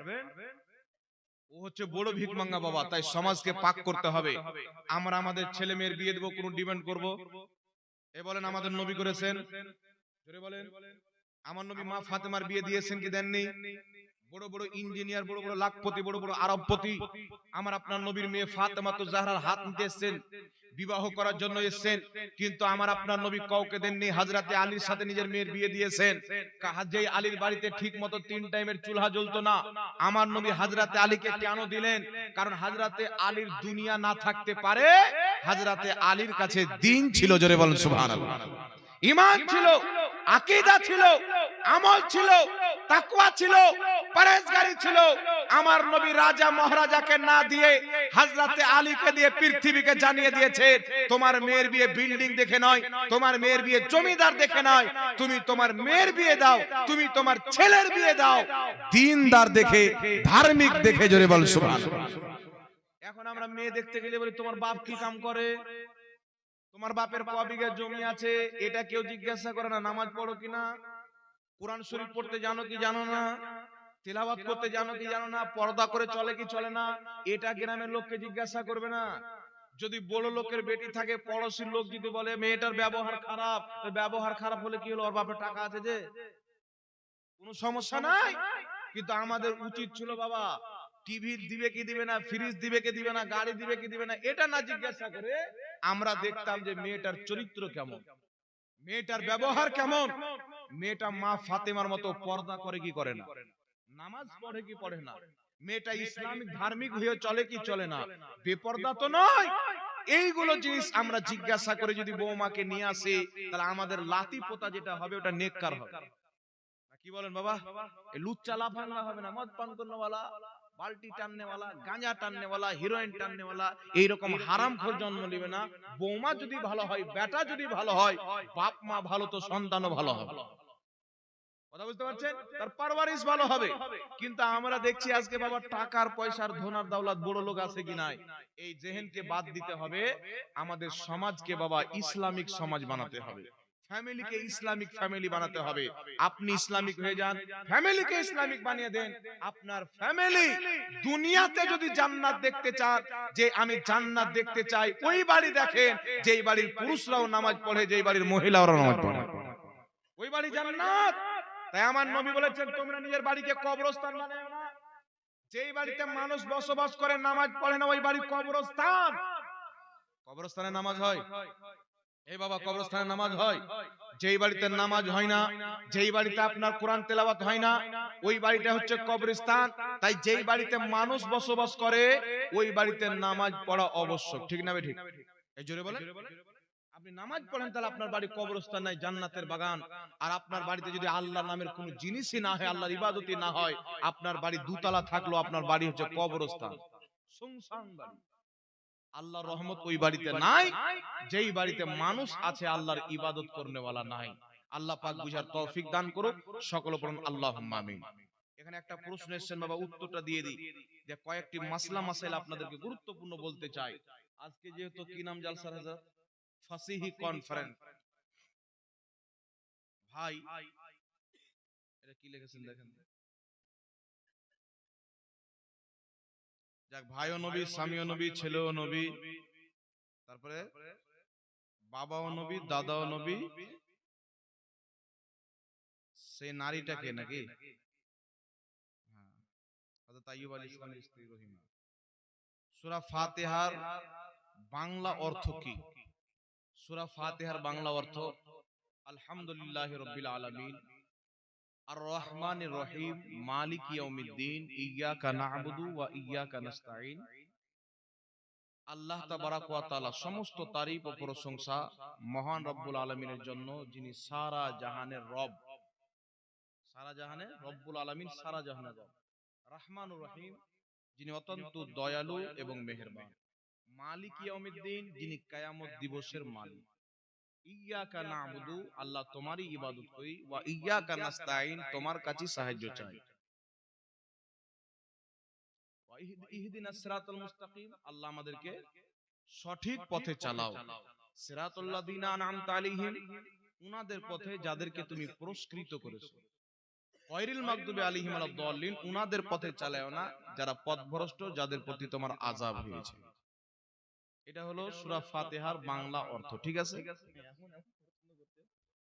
ও হচ্ছে বড় ভিক মাঙ্গা বাবা। তাই সমাজকে পাক করতে হবে। আমরা আমাদের ছেলে মেয়ের বিয়ে দেব, কোন ডিমান্ড করব? এ বলেন আমাদের নবী করেছেন? জোরে বলেন। আমার নবী মা ফাতেমার বিয়ে দিয়েছেন কি দেননি? বড় বড় ইঞ্জিনিয়ার, বড় বড় লাখপতি, বড় বড় আরবপতি আমার আপনার নবীর মেয়ে ফাতেমা তো জাহরার হাত নিতে এসেছেন, বিবাহ করার জন্য এসেছেন, কিন্তু আমার আপনার নবী কাউকে দেননি। হযরতে আলীর সাথে নিজের মেয়ের বিয়ে দিয়েছেন। যেই আলীর বাড়িতে ঠিক মতো 3 টাইমের চুলহা জ্বলতো না, আমার নবী হযরতে আলীকে কেন দিলেন? কারণ হযরতে আলীর দুনিয়া না থাকতে পারে, হযরতে আলীর কাছে দ্বীন ছিল। জোরে বলেন সুবহানাল্লাহ। ঈমান ছিল। আকীদা ছিল, আমল ছিল, তাকওয়া ছিল, পরহেজগারি ছিল। আমার নবী রাজা মহারাজাকে না দিয়ে হযরতে আলীকে দিয়ে পৃথিবীকে জানিয়ে দিয়েছে, তোমার মেয়ের বিয়ে বিল্ডিং দেখে নয়, তোমার মেয়ের বিয়ে জমিদার দেখে নয়, তুমি তোমার মেয়ের বিয়ে দাও, তুমি তোমার ছেলের বিয়ে দাও দ্বীনদার দেখে, ধার্মিক দেখে। জোরে বল সুবহানাল্লাহ। এখন আমরা মেয়ে দেখতে গেলে বলি তোমার বাপ কি কাম করে, তোমার বাপের ক বিঘা জমি আছে, এটা কেউ জিজ্ঞাসা করে না। নামাজ পড়ো কিনা, কোরআন শরীফ পড়তে জানো কি জানো না, তিলাওয়াত করতে জানো কি জানো না, পর্দা করে চলে কি চলে না, এটা গ্রামের লোককে জিজ্ঞাসা করবে না। যদি বড় লোকের বেটি থাকে, পড়োশির লোক যদি বলে মেয়েটার ব্যবহার খারাপ, ব্যবহার খারাপ হলে কি হলো, ওর বাপের টাকা আছে যে, কোনো সমস্যা নাই। কিন্তু আমাদের উচিত ছিল বাবা, টিভি দিবে কি দিবে না, ফ্রিজ দিবে কি দিবে না, গাড়ি দিবে কি দিবে না, এটা না জিজ্ঞাসা করে আমরা দেখতাম যে মেয়েটার চরিত্র কেমন, মেয়েটার ব্যবহার কেমন, মেয়েটা মা ফাতেমার মতো পর্দা করে কি করে না, নামাজ পড়ে কি পড়ে না, মেয়েটা ইসলামিক ধার্মিক হয়ে চলে কি চলে না, বেপর্দা তো নয়। এইগুলো জিনিস আমরা জিজ্ঞাসা করে যদি বৌমাকে নিয়ে আসি, তাহলে আমাদের লাতি পোতা যেটা হবে ওটা নেককার হবে। কি বলেন বাবা? এই লুচ্চা লাফাঙ্গা হবে না, মদ পান করনেওয়ালা, বালতি টাননেওয়ালা, গাঁজা টাননেওয়ালা, হিরোইন টাননেওয়ালা, এইরকম হারামখোর জন্ম নেবে না। বৌমা যদি ভালো হয়, বেটা যদি ভালো হয়, বাপ মা ভালো তো সন্তানও ভালো হবে। কথা বুঝতে পারছেন? তার পারওয়ারিশ ভালো হবে। কিন্তু আমরা দেখছি আজকে বাবা টাকার পয়সার ধনার দৌলত বড় লোক আছে কি নাই, এই জেহেনকে বাদ দিতে হবে। আমাদের সমাজকে বাবা ইসলামিক সমাজ বানাতে হবে, ফ্যামিলিকে ইসলামিক ফ্যামিলি বানাতে হবে। আপনি ইসলামিক হয়ে যান, ফ্যামিলিকে ইসলামিক বানিয়ে দেন। আপনার ফ্যামিলি দুনিয়াতে যদি জান্নাত দেখতে চান, যে আমি জান্নাত দেখতে চাই, ওই বাড়ি দেখেন যেই বাড়ির পুরুষরাও নামাজ পড়ে, যেই বাড়ির মহিলারাও নামাজ পড়ে, ওই বাড়ি জান্নাত। তাই আমার নবী বলেছেন, তোমরা নিজের বাড়িকে কবরস্থান বানাও না। যেই বাড়িতে মানুষ বসবাস করে নামাজ পড়ে না, ওই বাড়ি কবরস্থান। কবরস্থানে নামাজ হয়? এই বাবা কবরস্থানে নামাজ হয়? যেই বাড়িতে নামাজ হয় না, যেই বাড়িতে আপনার কোরআন তেলাওয়াত হয় না, ওই বাড়িটা হচ্ছে কবরস্থান। তাই যেই বাড়িতে মানুষ বসবাস করে, ওই বাড়িতে নামাজ পড়া আবশ্যক। ঠিক না ঠিক? এই জোরে বলেন। আপনি নামাজ পড়েন, তাহলে আপনার বাড়ি কবরস্থান নাই, জান্নাতের বাগান। আর আপনার বাড়িতে যদি আল্লাহর নামের কোনো জিনিসই না হয়, আল্লাহর ইবাদতই না হয়, আপনার বাড়ি দুতলা থাকলো, আপনার বাড়ি হচ্ছে কবরস্থান, শুনশান বাড়ি। আল্লাহর রহমত ওই বাড়িতে নাই, যেই বাড়িতে মানুষ আছে আল্লাহর ইবাদত করনেওয়ালা নাই। আল্লাহ পাক বুঝার তৌফিক দান করুক। সকলে পড়ুন আল্লাহুম্মা আমিন। এখানে একটা প্রশ্ন এসেছেন বাবা, উত্তরটা দিয়ে দিই। যে কয়েকটি মাসলা মাসাইল আপনাদেরকে গুরুত্বপূর্ণ বলতে চাই। আজকে যেহেতু কি নাম জালসার হাজার ফাসিহি কনফারেন্স, ভাই এটা কি লিখেছেন দেখেন। যাক, ভাইও নবী, স্বামীও নবী, ছেলেও নবী, তারপরে বাবাও নবী, দাদাও নবী, সেই নারীটাকে নাকি হযরত আইয়ুব আলাইহিস সালামের স্ত্রী রহিমা। সূরা ফাতিহার বাংলা অর্থ কি? সূরা ফাতিহার বাংলা অর্থ আলহামদুলিল্লাহি রাব্বিল আলামিন, আর রহমানির রহিম, মালিক ইয়াউমিদ্দিন, ইয়্যাকা না'বুদু ওয়া ইয়্যাকা নাস্তাঈন। আল্লাহ তাবারাক ওয়া তাআলা সমস্ত তারিফ ও প্রশংসা মহান রব্বুল আলামিনের জন্য, যিনি সারা জাহানের রব, সারা জাহানের রব্বুল আলামিন, সারা জাহানের রব। রহমানুর রহিম, যিনি অত্যন্ত দয়ালু এবং মেহেরবান। মালিক ইয়াউমিদ্দিন, যিনি কিয়ামত দিবসের মালিক। ইয়্যাকা না'বুদু, আল্লাহ তোমারই ইবাদত করি, ওয়া ইয়্যাকা নাস্তাঈন, তোমার কাছে সাহায্য চাই। ওয়া ইহদিনাস সিরাতাল মুস্তাকিম, আল্লাহ আমাদেরকে সঠিক পথে চালাও। সিরাতাল লাযিনা আন'আমতা আলাইহিম, উনাদের পথে যাদেরকে তুমি পুরস্কৃত করেছো। গায়রিল মাগদুবি আলাইহিম ওয়ালাদ দাল্লিন, উনাদের পথে চালাও না যারা পথভ্রষ্ট, যাদের প্রতি তোমার আযাব হয়েছে। এটা হলো সূরা ফাতিহার বাংলা অর্থ। ঠিক আছে?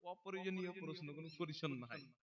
অপ্রয়োজনীয় প্রশ্ন, কোনো পরিচ্ছন্ন নাই।